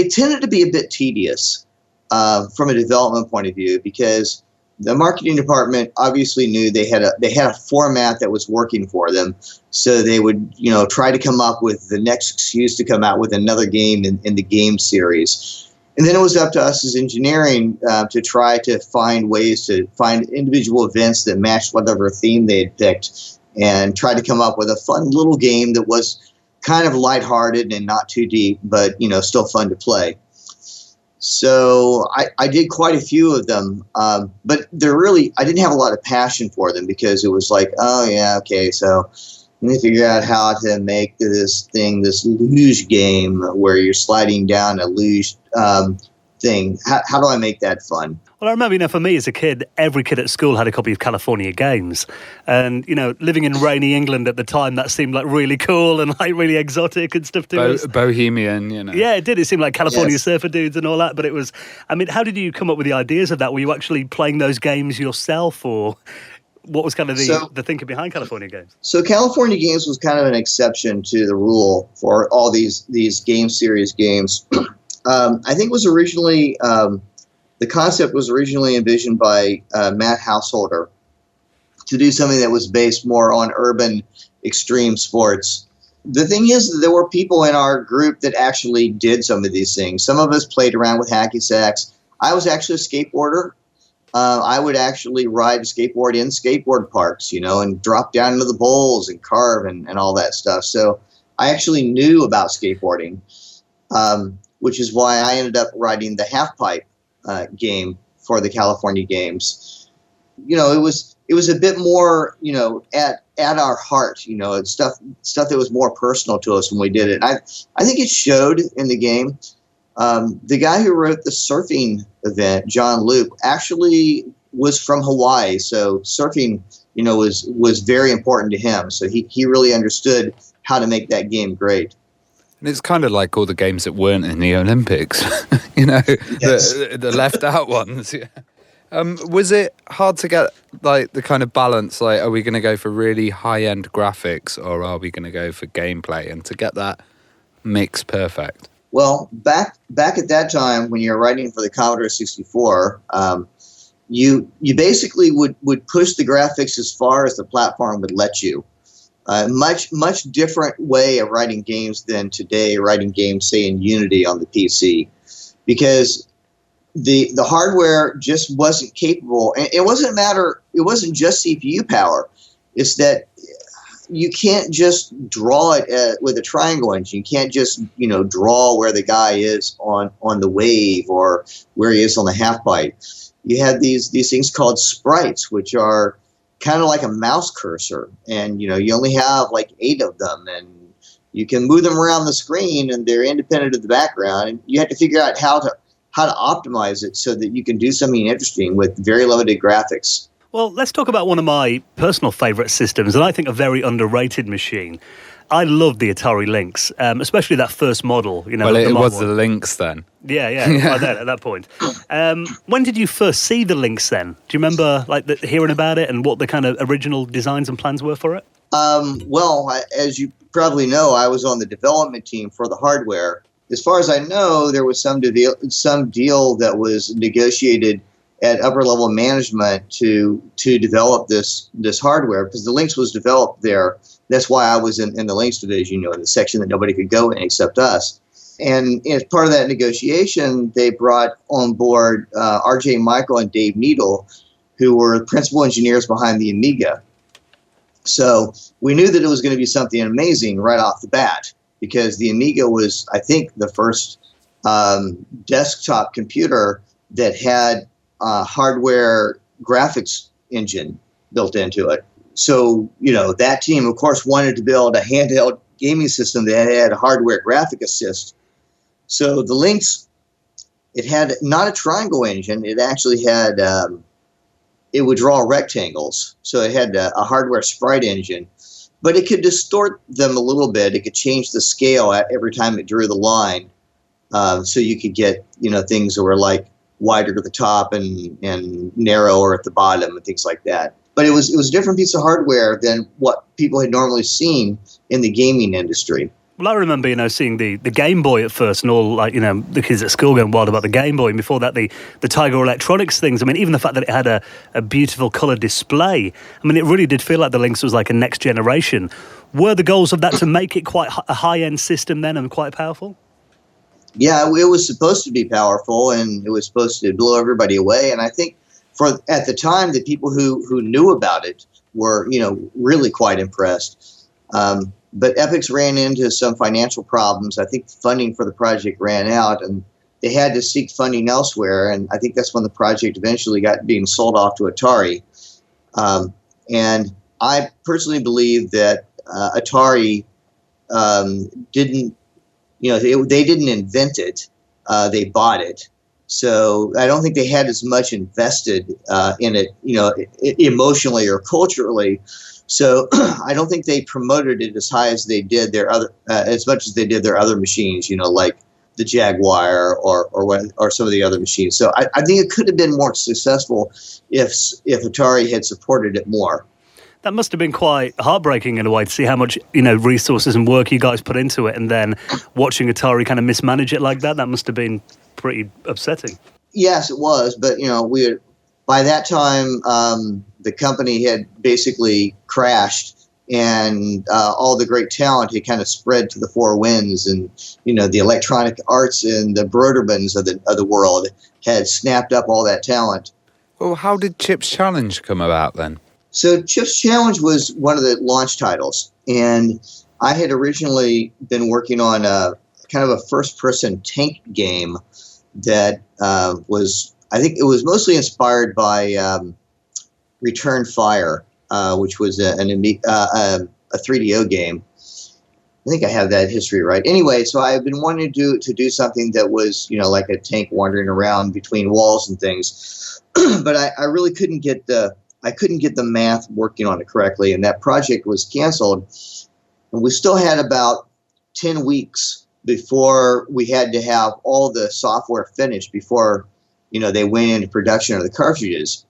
tended to be a bit tedious from a development point of view, because the marketing department obviously knew they had a format that was working for them, so they would try to come up with the next excuse to come out with another game in the game series. And then it was up to us as engineering to try to find ways to find individual events that matched whatever theme they had picked, and try to come up with a fun little game that was kind of lighthearted and not too deep, but still fun to play. So I did quite a few of them, but I didn't have a lot of passion for them, because it was like, oh yeah, okay, so let me figure out how to make this luge game where you're sliding down a luge thing. How do I make that fun? Well, I remember, for me as a kid, every kid at school had a copy of California Games. And, living in rainy England at the time, that seemed like really cool and like really exotic and stuff to us. Bohemian, Yeah, it did. It seemed like California Yes. surfer dudes and all that. But it was, how did you come up with the ideas of that? Were you actually playing those games yourself, or what was kind of the thinking behind California Games? So California Games was kind of an exception to the rule for all these game series games. I think it was originally... the concept was originally envisioned by Matt Householder to do something that was based more on urban extreme sports. The thing is that there were people in our group that actually did some of these things. Some of us played around with hacky sacks. I was actually a skateboarder. I would actually ride a skateboard in skateboard parks, and drop down into the bowls and carve and all that stuff. So I actually knew about skateboarding, which is why I ended up riding the half pipe game for the California Games. It was a bit more, at our heart, stuff that was more personal to us when we did it. I think it showed in the game. The guy who wrote the surfing event, John Loop, actually was from Hawaii, so surfing, was very important to him. So he really understood how to make that game great. And it's kind of like all the games that weren't in the Olympics, Yes. the left out ones. Yeah. Was it hard to get like the kind of balance? Like, are we going to go for really high end graphics, or are we going to go for gameplay? And to get that mix perfect. Well, back at that time when you were writing for the Commodore 64, you basically would push the graphics as far as the platform would let you. Much different way of writing games than today writing games, say, in Unity on the PC, because the hardware just wasn't capable. And it wasn't just CPU power. It's that you can't just draw it with a triangle engine. You can't just draw where the guy is on the wave or where he is on the half byte. You have these things called sprites, which are kind of like a mouse cursor, and you only have like 8 of them, and you can move them around the screen, and they're independent of the background. And you have to figure out how to optimize it so that you can do something interesting with very limited graphics. Well, let's talk about one of my personal favourite systems, and I think a very underrated machine. I love the Atari Lynx, especially that first model. Well, it was the Lynx then. Yeah, by then, at that point. When did you first see the Lynx then? Do you remember hearing about it and what the kind of original designs and plans were for it? Well, as you probably know, I was on the development team for the hardware. As far as I know, there was some deal that was negotiated at upper level management to develop this hardware, because the Lynx was developed there. That's why I was in the Lynx division, in the section that nobody could go in except us. And as part of that negotiation, they brought on board R.J. Michael and Dave Needle, who were principal engineers behind the Amiga. So we knew that it was going to be something amazing right off the bat, because the Amiga was, I think, the first desktop computer that had hardware graphics engine built into it. So, that team, of course, wanted to build a handheld gaming system that had hardware graphic assist. So the Lynx, it had not a triangle engine. It actually had, it would draw rectangles. So it had a hardware sprite engine, but it could distort them a little bit. It could change the scale every time it drew the line. So you could get, things that were like wider at the top and narrower at the bottom and things like that. But it was a different piece of hardware than what people had normally seen in the gaming industry. Well, I remember, seeing the Game Boy at first, and all the kids at school going wild about the Game Boy. And before that, the Tiger Electronics things. I mean, even the fact that it had a beautiful colour display. I mean, it really did feel like the Lynx was like a next generation. Were the goals of that to make it quite a high-end system then and quite powerful? Yeah, it was supposed to be powerful, and it was supposed to blow everybody away. And I think at the time, the people who knew about it were, really quite impressed. But Epyx ran into some financial problems. I think funding for the project ran out, and they had to seek funding elsewhere. And I think that's when the project eventually got being sold off to Atari. And I personally believe that Atari didn't, they didn't invent it. They bought it. So I don't think they had as much invested in it, emotionally or culturally. So I don't think they promoted it as high as they did as much as they did their other machines, like the Jaguar or some of the other machines. So I think it could have been more successful if Atari had supported it more. That must have been quite heartbreaking in a way to see how much, resources and work you guys put into it, and then watching Atari kind of mismanage it like that. That must have been pretty upsetting. Yes, it was. But, by that time, the company had basically crashed, and all the great talent had kind of spread to the four winds, and, the Electronic Arts and the Brodermans of the world had snapped up all that talent. Well, how did Chip's Challenge come about then? So Chip's Challenge was one of the launch titles, and I had originally been working on a kind of a first-person tank game that was, I think it was mostly inspired by Return Fire, which was a 3DO game. think I have that history right. Anyway, so I've been wanting to do something that was, like a tank wandering around between walls and things, but I really couldn't get the math working on it correctly, and that project was canceled. And we still had about 10 weeks before we had to have all the software finished before, they went into production of the cartridges.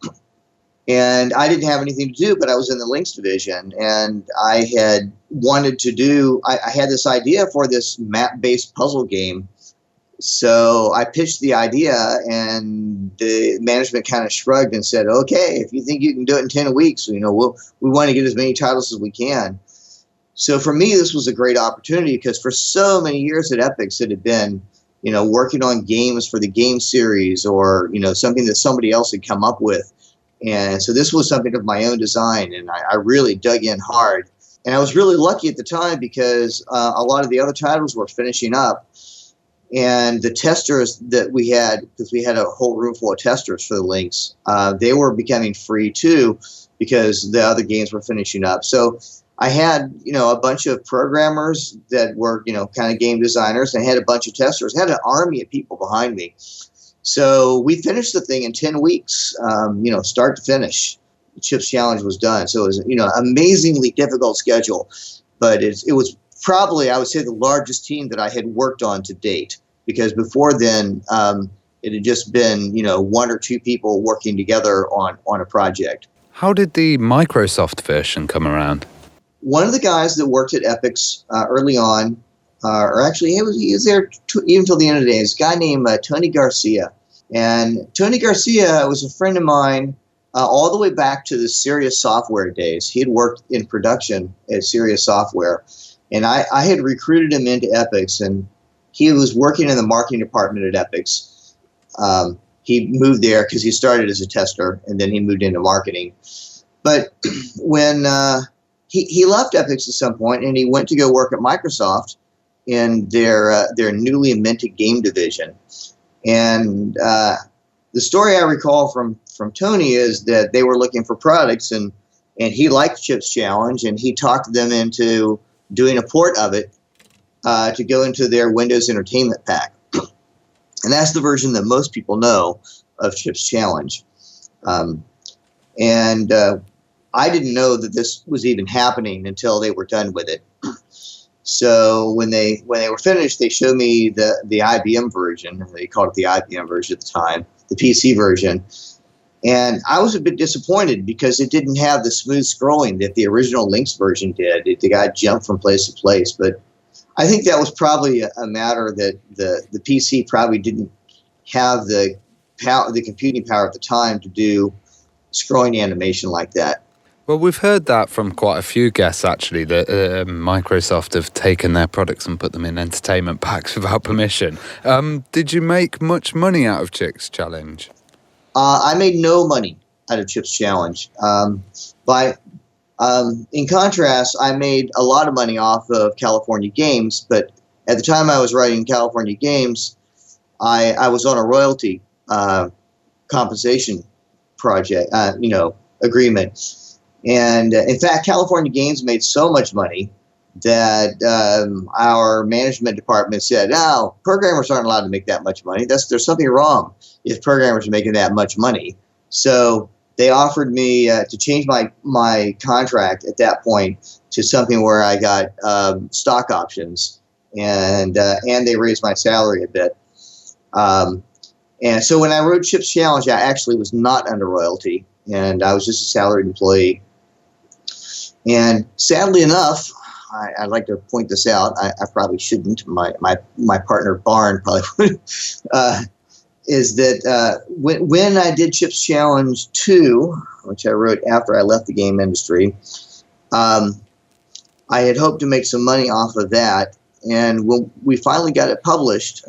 And I didn't have anything to do, but I was in the Lynx division, and I had wanted to do, I had this idea for this map-based puzzle game. So I pitched the idea, and the management kind of shrugged and said, okay, if you think you can do it in 10 weeks, we want to get as many titles as we can. So for me, this was a great opportunity, because for so many years at Epyx, it had been, working on games for the game series, or, something that somebody else had come up with. And so this was something of my own design, and I really dug in hard. And I was really lucky at the time, because a lot of the other titles were finishing up. And the testers that we had, because we had a whole room full of testers for the Lynx, they were becoming free too, because the other games were finishing up. So I had, a bunch of programmers that were, kind of game designers, and I had a bunch of testers. I had an army of people behind me. So we finished the thing in 10 weeks, start to finish. The Chips Challenge was done. So it was, amazingly difficult schedule, but it was probably, I would say, the largest team that I had worked on to date, because before then, it had just been, one or two people working together on a project. How did the Microsoft version come around? One of the guys that worked at Epyx early on, or actually he was there even till the end of the day, is a guy named Tony Garcia. And Tony Garcia was a friend of mine all the way back to the Serious Software days. He had worked in production at Serious Software. And I had recruited him into Epyx, and he was working in the marketing department at Epyx. He moved there because he started as a tester, and then he moved into marketing. But when he left Epyx at some point, and he went to go work at Microsoft in their newly minted game division. And the story I recall from Tony is that they were looking for products, and he liked Chips Challenge, and he talked them into doing a port of it to go into their Windows Entertainment Pack. And that's the version that most people know of Chips Challenge. And I didn't know that this was even happening until they were done with it. So when they were finished, they showed me the IBM version. They called it the IBM version at the time, the PC version. And I was a bit disappointed, because it didn't have the smooth scrolling that the original Lynx version did. The guy jumped from place to place. But I think that was probably a matter that the PC probably didn't have the computing power at the time to do scrolling animation like that. Well, we've heard that from quite a few guests, actually, that Microsoft have taken their products and put them in entertainment packs without permission. Did you make much money out of Chips Challenge? I made no money out of Chips Challenge. In contrast, I made a lot of money off of California Games, but at the time I was writing California Games, I was on a royalty compensation project, agreement. And in fact, California Games made so much money that our management department said, "No, programmers aren't allowed to make that much money. There's something wrong if programmers are making that much money." So they offered me to change my contract at that point to something where I got stock options, and they raised my salary a bit. And so when I wrote Chips Challenge, I actually was not under royalty, and I was just a salaried employee. And sadly enough, I'd like to point this out. I probably shouldn't. My partner Barn probably would. Is that when I did Chips Challenge 2, which I wrote after I left the game industry, I had hoped to make some money off of that. And when we finally got it published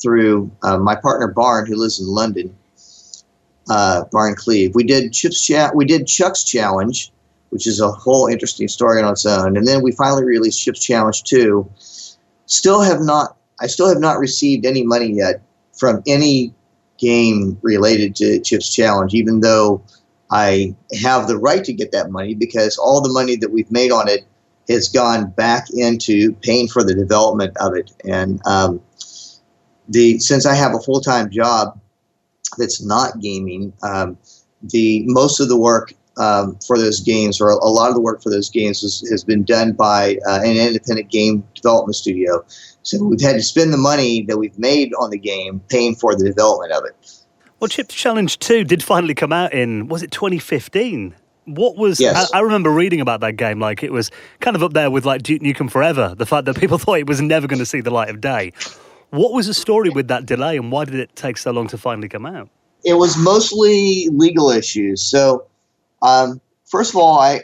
through my partner Barn, who lives in London, Barn Cleve, we did Chuck's Challenge, which is a whole interesting story on its own. And then we finally released Chips Challenge 2. I still have not received any money yet from any game related to Chips Challenge, even though I have the right to get that money, because all the money that we've made on it has gone back into paying for the development of it. And since I have a full-time job that's not gaming, most of the work for those games, or a lot of the work for those games, has been done by an independent game development studio. So we've had to spend the money that we've made on the game paying for the development of it. Well, Chips Challenge 2 did finally come out in, was it 2015? What was, yes. I remember reading about that game, like it was kind of up there with like Duke Nukem Forever, the fact that people thought it was never going to see the light of day. What was the story with that delay, and why did it take so long to finally come out? It was mostly legal issues. So, first of all, I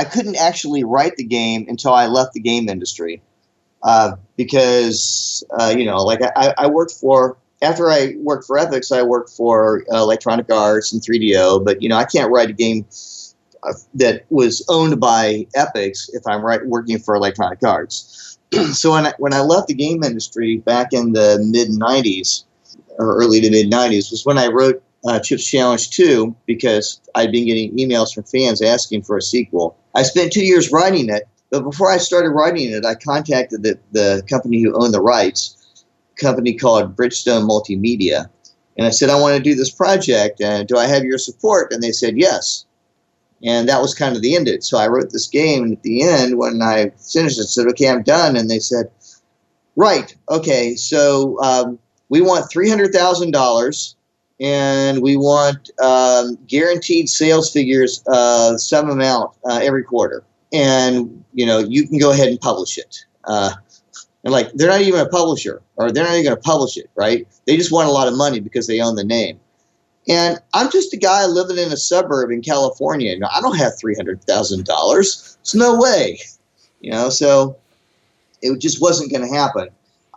couldn't actually write the game until I left the game industry, because I worked for, after I worked for Epyx, I worked for Electronic Arts and 3DO, but I can't write a game that was owned by Epyx if I'm working for Electronic Arts. So when I left the game industry back in the mid-90s, or early to mid-90s, was when I wrote Chips Challenge 2, because I'd been getting emails from fans asking for a sequel. I spent 2 years writing it, but before I started writing it, I contacted the company who owned the rights, a company called Bridgestone Multimedia. And I said, I want to do this project, and do I have your support? And they said, yes. And that was kind of the end of it. So I wrote this game, and at the end, when I finished it, I said, okay, I'm done. And they said, right, okay, so we want $300,000, and we want guaranteed sales figures some amount every quarter. And, you can go ahead and publish it. And like, they're not even a publisher, or they're not even going to publish it, right? They just want a lot of money because they own the name. And I'm just a guy living in a suburb in California. I don't have $300,000. There's no way, so it just wasn't going to happen.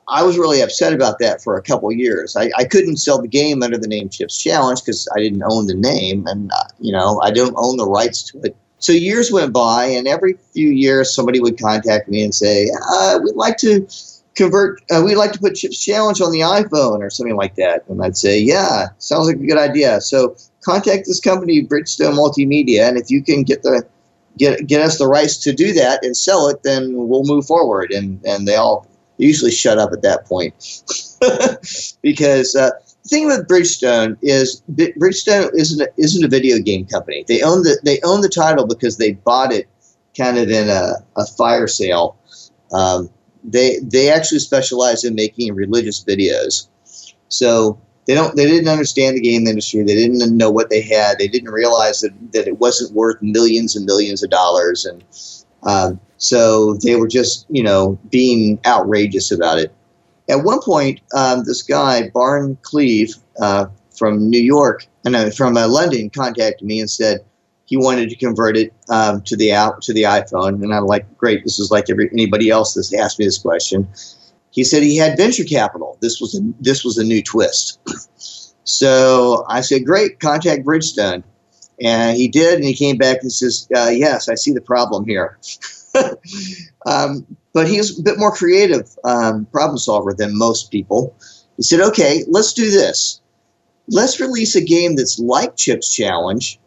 I was really upset about that for a couple of years. I couldn't sell the game under the name Chips Challenge because I didn't own the name, and I don't own the rights to it. So years went by, and every few years somebody would contact me and say, we'd like to put Chips Challenge on the iPhone or something like that. And I'd say, yeah, sounds like a good idea. So contact this company, Bridgestone Multimedia, and if you can get us the rights to do that and sell it, then we'll move forward. And they all usually shut up at that point. Because the thing with Bridgestone is Bridgestone isn't a video game company. They own the title because they bought it kind of in a fire sale. They actually specialize in making religious videos. So they didn't understand the game industry. They didn't know what they had. They didn't realize that it wasn't worth millions and millions of dollars. And so they were just, being outrageous about it. At one point, this guy, Barn Cleve, from New York, from London, contacted me and said he wanted to convert it to the iPhone. And I'm like, great, this is like anybody else that's asked me this question. He said he had venture capital. This was a new twist. So I said, great, contact Bridgestone. And he did, and he came back and says, yes, I see the problem here. But he's a bit more creative problem solver than most people. He said, okay, let's do this. Let's release a game that's like Chips Challenge,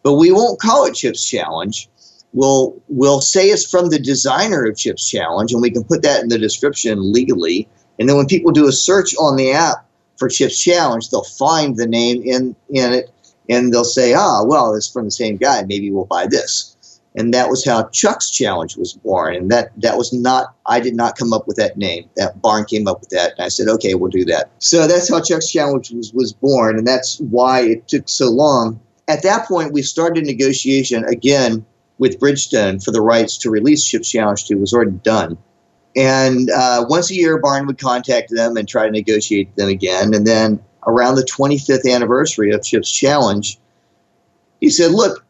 but we won't call it Chips Challenge. We'll say it's from the designer of Chips Challenge, and we can put that in the description legally. And then when people do a search on the app for Chips Challenge, they'll find the name in it, and they'll say, well, it's from the same guy. Maybe we'll buy this. And that was how Chuck's Challenge was born. And that was not, I did not come up with that name. That Barn came up with that. And I said, okay, we'll do that. So that's how Chuck's Challenge was born. And that's why it took so long. At that point, we started negotiation again with Bridgestone for the rights to release Chips Challenge 2. It was already done. And once a year, Barn would contact them and try to negotiate them again. And then around the 25th anniversary of Chips Challenge, he said, look,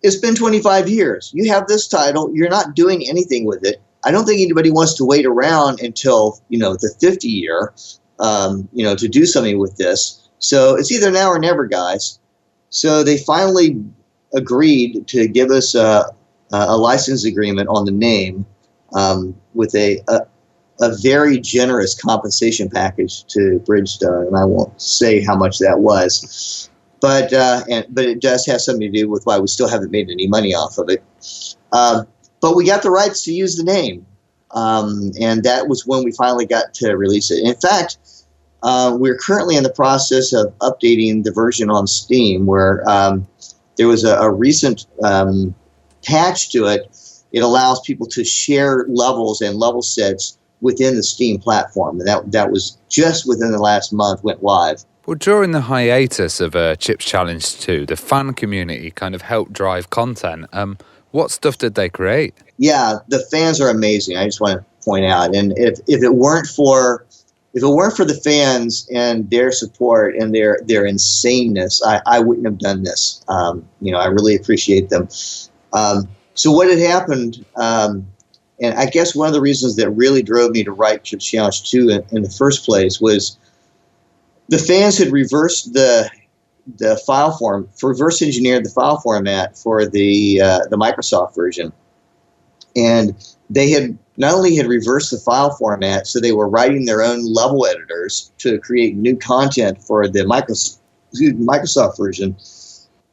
it's been 25 years. You have this title. You're not doing anything with it. I don't think anybody wants to wait around until, the 50 year, to do something with this. So it's either now or never, guys. So they finally agreed to give us a license agreement on the name with a very generous compensation package to Bridgestone. And I won't say how much that was. But it does have something to do with why we still haven't made any money off of it. but we got the rights to use the name. And that was when we finally got to release it. In fact, we're currently in the process of updating the version on Steam, where there was a recent patch to it. It allows people to share levels and level sets within the Steam platform. And that was just within the last month, went live. Well, during the hiatus of Chips Challenge 2, the fan community kind of helped drive content. What stuff did they create? Yeah, the fans are amazing. I just want to point out, and if it weren't for the fans and their support and their insaneness, I wouldn't have done this. I really appreciate them. So what had happened, and I guess one of the reasons that really drove me to write Chips Challenge 2 in the first place was the fans had reversed the file form, reverse engineered the file format for the Microsoft version, and they had not only had reversed the file format, so they were writing their own level editors to create new content for the Microsoft version.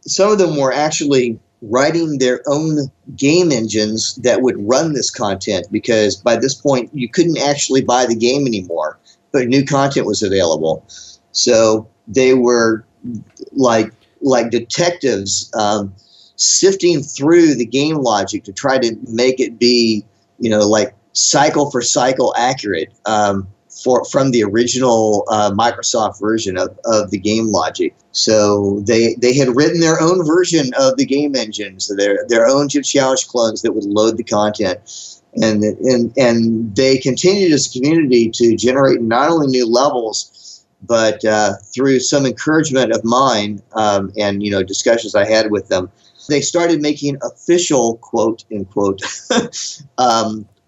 Some of them were actually writing their own game engines that would run this content, because by this point you couldn't actually buy the game anymore, but new content was available. So they were like detectives sifting through the game logic to try to make it be, like cycle for cycle accurate from the original Microsoft version of the game logic. So they had written their own version of the game engines, their own Chips Challenge clones that would load the content. And they continued as a community to generate not only new levels, but through some encouragement of mine and discussions I had with them, they started making official, quote unquote,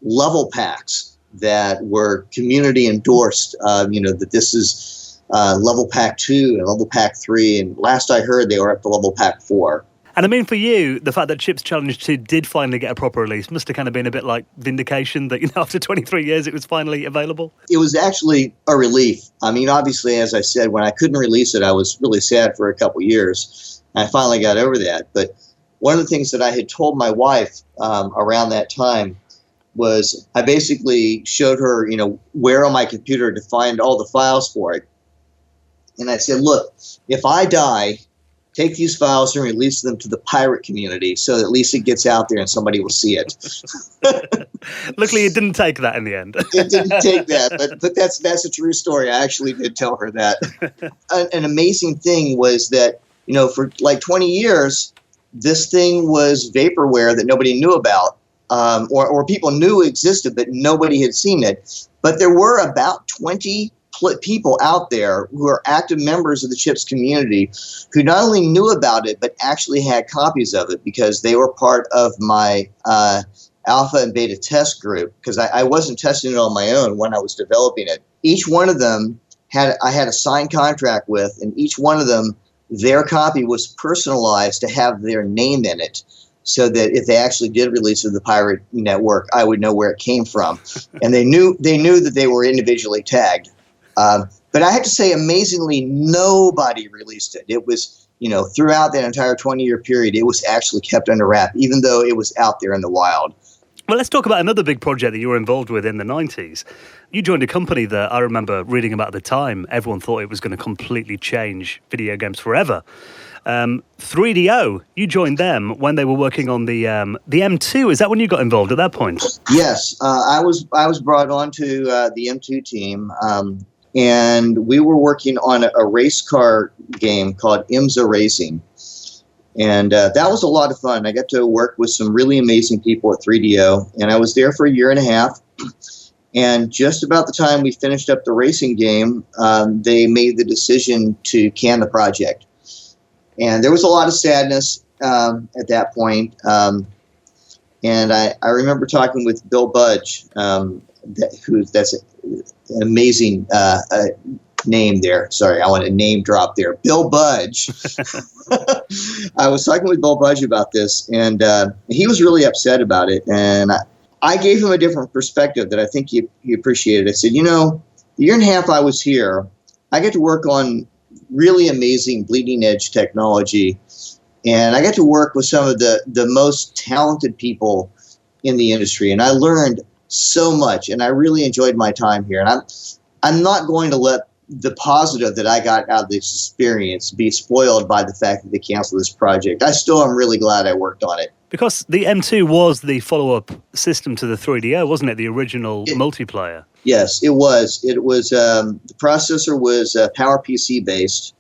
level packs that were community endorsed. That this is level pack 2 and level pack 3, and last I heard they were up to level pack 4. And I mean, for you, the fact that Chips Challenge 2 did finally get a proper release must have kind of been a bit like vindication that, after 23 years, it was finally available. It was actually a relief. I mean, obviously, as I said, when I couldn't release it, I was really sad for a couple years. I finally got over that. But one of the things that I had told my wife around that time was I basically showed her, where on my computer to find all the files for it. And I said, look, if I die, take these files and release them to the pirate community so that at least it gets out there and somebody will see it. Luckily, it didn't take that in the end. It didn't take that, but that's a true story. I actually did tell her that. An amazing thing was that, for like 20 years, this thing was vaporware that nobody knew about, or people knew existed, but nobody had seen it. But there were about 20 people out there who are active members of the Chips community who not only knew about it, but actually had copies of it because they were part of my alpha and beta test group, because I wasn't testing it on my own when I was developing it. Each one of them I had a signed contract with, and each one of them, their copy was personalized to have their name in it, so that if they actually did release it to the pirate network, I would know where it came from. And they knew that they were individually tagged. But I have to say, amazingly, nobody released it. It was, throughout that entire 20-year period, it was actually kept under wrap, even though it was out there in the wild. Well, let's talk about another big project that you were involved with in the 90s. You joined a company that I remember reading about at the time. Everyone thought it was going to completely change video games forever. 3DO, you joined them when they were working on the M2. Is that when you got involved at that point? Yes, I was brought on to the M2 team, and we were working on a race car game called IMSA Racing. And that was a lot of fun. I got to work with some really amazing people at 3DO, and I was there for a year and a half. And just about the time we finished up the racing game, they made the decision to can the project. And there was a lot of sadness at that point. And I remember talking with Bill Budge, that's an amazing name there. Sorry, I want to name drop there. Bill Budge. I was talking with Bill Budge about this, and he was really upset about it. And I gave him a different perspective that I think he appreciated. I said, the year and a half I was here, I get to work on really amazing bleeding edge technology. And I got to work with some of the most talented people in the industry, and I learned so much, and I really enjoyed my time here. And I'm not going to let the positive that I got out of this experience be spoiled by the fact that they canceled this project. I still am really glad I worked on it. Because the M2 was the follow-up system to the 3DO, wasn't it? The original multiplayer. Yes, it was. It was the processor was PowerPC based,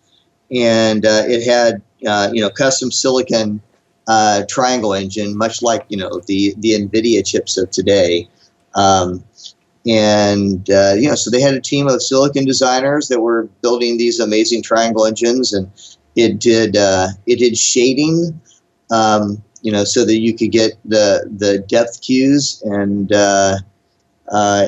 and it had custom silicon triangle engine, much like the NVIDIA chips of today. So they had a team of silicon designers that were building these amazing triangle engines, and it did shading, so that you could get the depth cues, and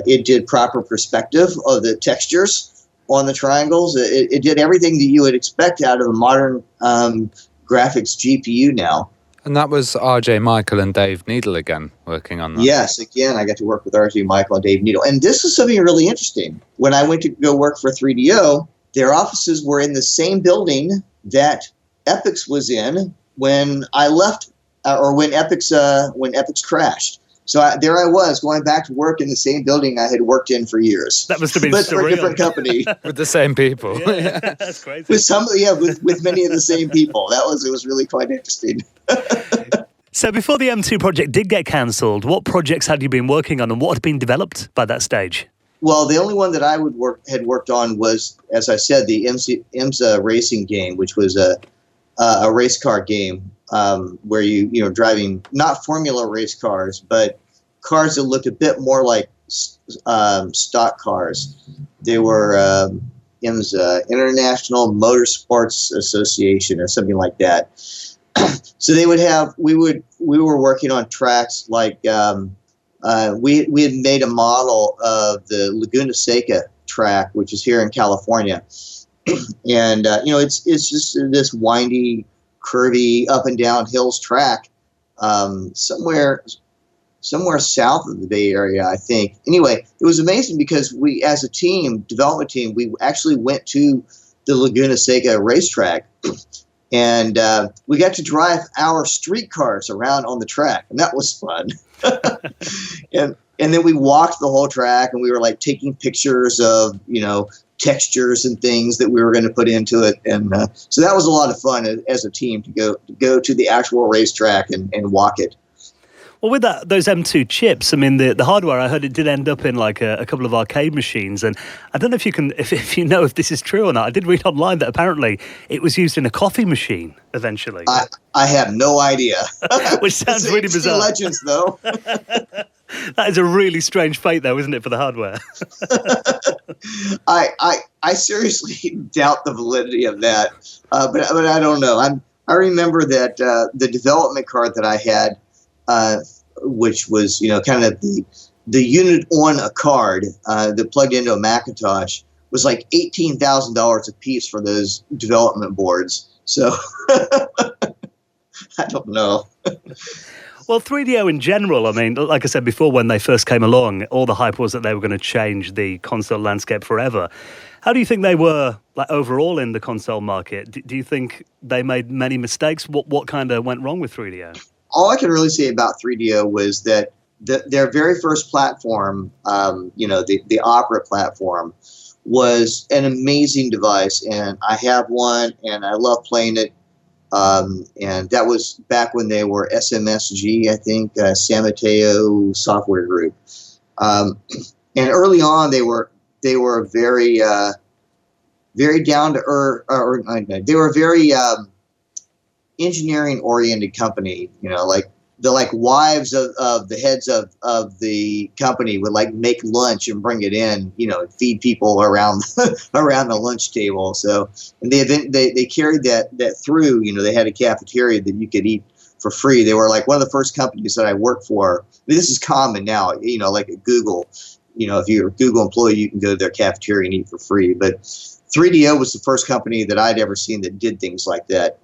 it did proper perspective of the textures on the triangles. It did everything that you would expect out of a modern graphics GPU now. And that was RJ Michael and Dave Needle again working on that. Yes, again, I got to work with RJ Michael and Dave Needle. And this is something really interesting. When I went to go work for 3DO, their offices were in the same building that Epyx was in when I left, or when Epyx crashed. So there I was, going back to work in the same building I had worked in for years. That must have been but surreal. For a different company. With the same people. Yeah, that's crazy. With many of the same people. It was really quite interesting. So before the M2 project did get cancelled, what projects had you been working on, and what had been developed by that stage? Well, the only one that I had worked on was, as I said, the IMSA racing game, which was a race car game where you're driving not formula race cars, but cars that looked a bit more like stock cars. They were IMSA, International Motorsports Association, or something like that. So they would have, we were working on tracks like, we had made a model of the Laguna Seca track, which is here in California. And, it's just this windy, curvy, up and down hills track, somewhere south of the Bay Area, I think. Anyway, it was amazing because we, as a development team, we actually went to the Laguna Seca racetrack. And we got to drive our streetcars around on the track, and that was fun. and then we walked the whole track, and we were like taking pictures of textures and things that we were going to put into it, and so that was a lot of fun as a team to go to the actual racetrack and walk it. Well, with those M2 chips, I mean, the hardware, I heard it did end up in like a couple of arcade machines. And I don't know if you know if this is true or not. I did read online that apparently it was used in a coffee machine eventually. I have no idea. Which sounds really bizarre. Legends, though. That is a really strange fate, though, isn't it, for the hardware? I seriously doubt the validity of that. But I don't know. I remember that the development card that I had, which was kind of the unit on a card that plugged into a Macintosh, was like $18,000 a piece for those development boards. So I don't know. Well, 3DO in general, I mean, like I said before, when they first came along, all the hype was that they were going to change the console landscape forever. How do you think they were, like, overall in the console market? Do you think they made many mistakes? What kind of went wrong with 3DO? All I can really say about 3DO was that their very first platform, the Opera platform, was an amazing device, and I have one, and I love playing it. And that was back when they were SMSG, I think, San Mateo Software Group. And early on, they were very down to earth, or they were very engineering oriented company. Like the wives of the heads of the company would like make lunch and bring it in, and feed people around around the lunch table. So, and they carried that through. They had a cafeteria that you could eat for free. They were like one of the first companies that I worked for. I mean, this is common now, like at Google. If you're a Google employee, you can go to their cafeteria and eat for free. But 3DO was the first company that I'd ever seen that did things like that.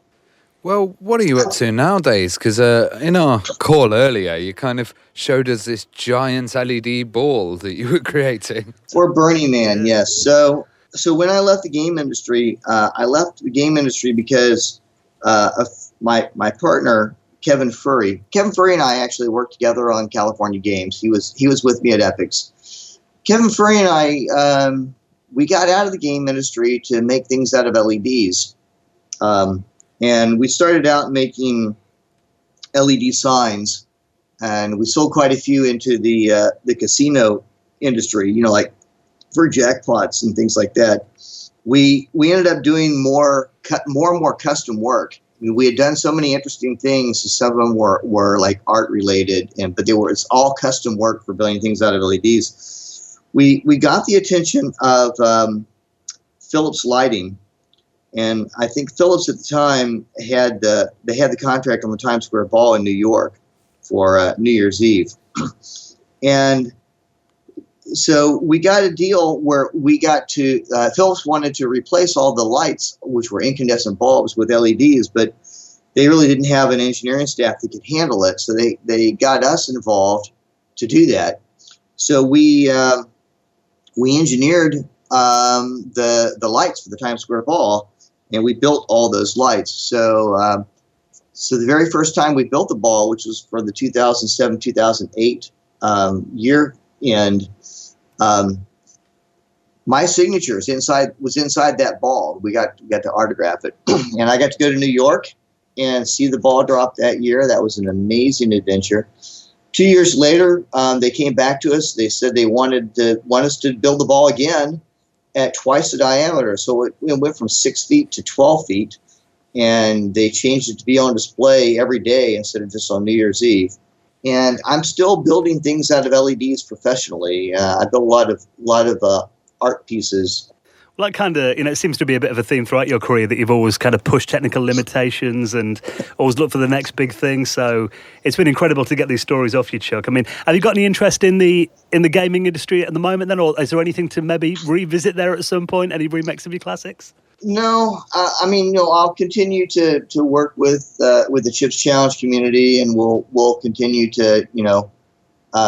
Well, what are you up to nowadays? Because in our call earlier, you kind of showed us this giant LED ball that you were creating. For Burning Man, yes. So when I left the game industry, I left the game industry because my partner Kevin Furry. Kevin Furry and I actually worked together on California games. He was with me at Epyx. Kevin Furry and I, we got out of the game industry to make things out of LEDs. And we started out making LED signs, and we sold quite a few into the casino industry, like for jackpots and things like that. We ended up doing more and more custom work. I mean, we had done so many interesting things. Some of them were like art related, but it's all custom work for building things out of LEDs. We got the attention of Philips Lighting. And I think Philips at the time had the contract on the Times Square Ball in New York for New Year's Eve. And so we got a deal where we got to, Philips wanted to replace all the lights, which were incandescent bulbs, with LEDs, but they really didn't have an engineering staff that could handle it. So they got us involved to do that. So we engineered the lights for the Times Square Ball, and we built all those lights. So the very first time we built the ball, which was for the 2007-2008 year end, my signature was inside that ball. We got to autograph it, and I got to go to New York and see the ball drop that year. That was an amazing adventure. 2 years later, they came back to us. They said they want us to build the ball again at twice the diameter. So it went from 6 feet to 12 feet, and they changed it to be on display every day instead of just on New Year's Eve. And I'm still building things out of LEDs professionally. I built a lot of art pieces. Well, that kind of, it seems to be a bit of a theme throughout your career that you've always kind of pushed technical limitations and always looked for the next big thing. So it's been incredible to get these stories off you, Chuck. I mean, have you got any interest in the gaming industry at the moment then, or is there anything to maybe revisit there at some point? Any remakes of your classics? No, I'll continue to work with the Chips Challenge community, and we'll continue to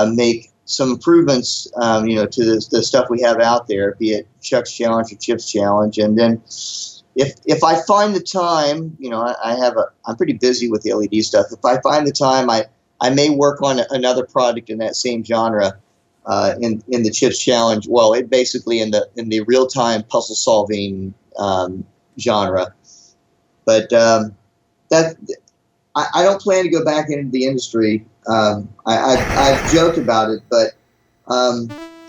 make some improvements to the stuff we have out there, be it Chuck's Challenge or Chips Challenge. And then if I find the time, I'm pretty busy with the LED stuff. If I find the time, I may work on another product in that same genre in the Chips Challenge. Well, it basically in the real time puzzle solving genre. But that I don't plan to go back into the industry. I've joked about it, but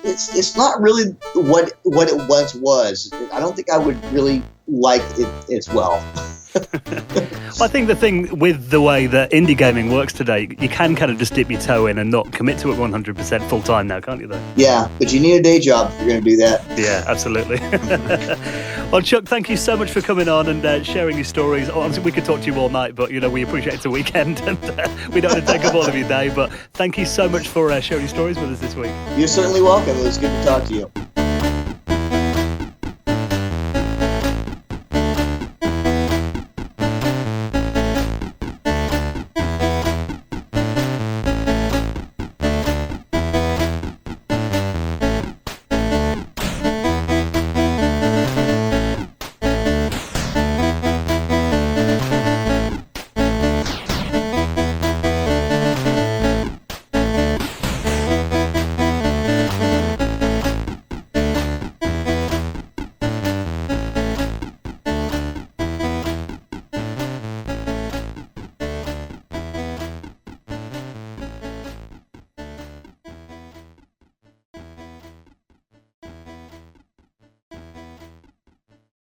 it's not really what it once was. I don't think I would really like it as well. Well, I think the thing with the way that indie gaming works today, you can kind of just dip your toe in and not commit to it 100% full time now, can't you, though? Yeah, but you need a day job if you're going to do that. Yeah, absolutely. Well, Chuck, thank you so much for coming on and sharing your stories. Obviously, we could talk to you all night, but, we appreciate it's a weekend and we don't want to take up all of your day. But thank you so much for sharing your stories with us this week. You're certainly welcome. It was good to talk to you.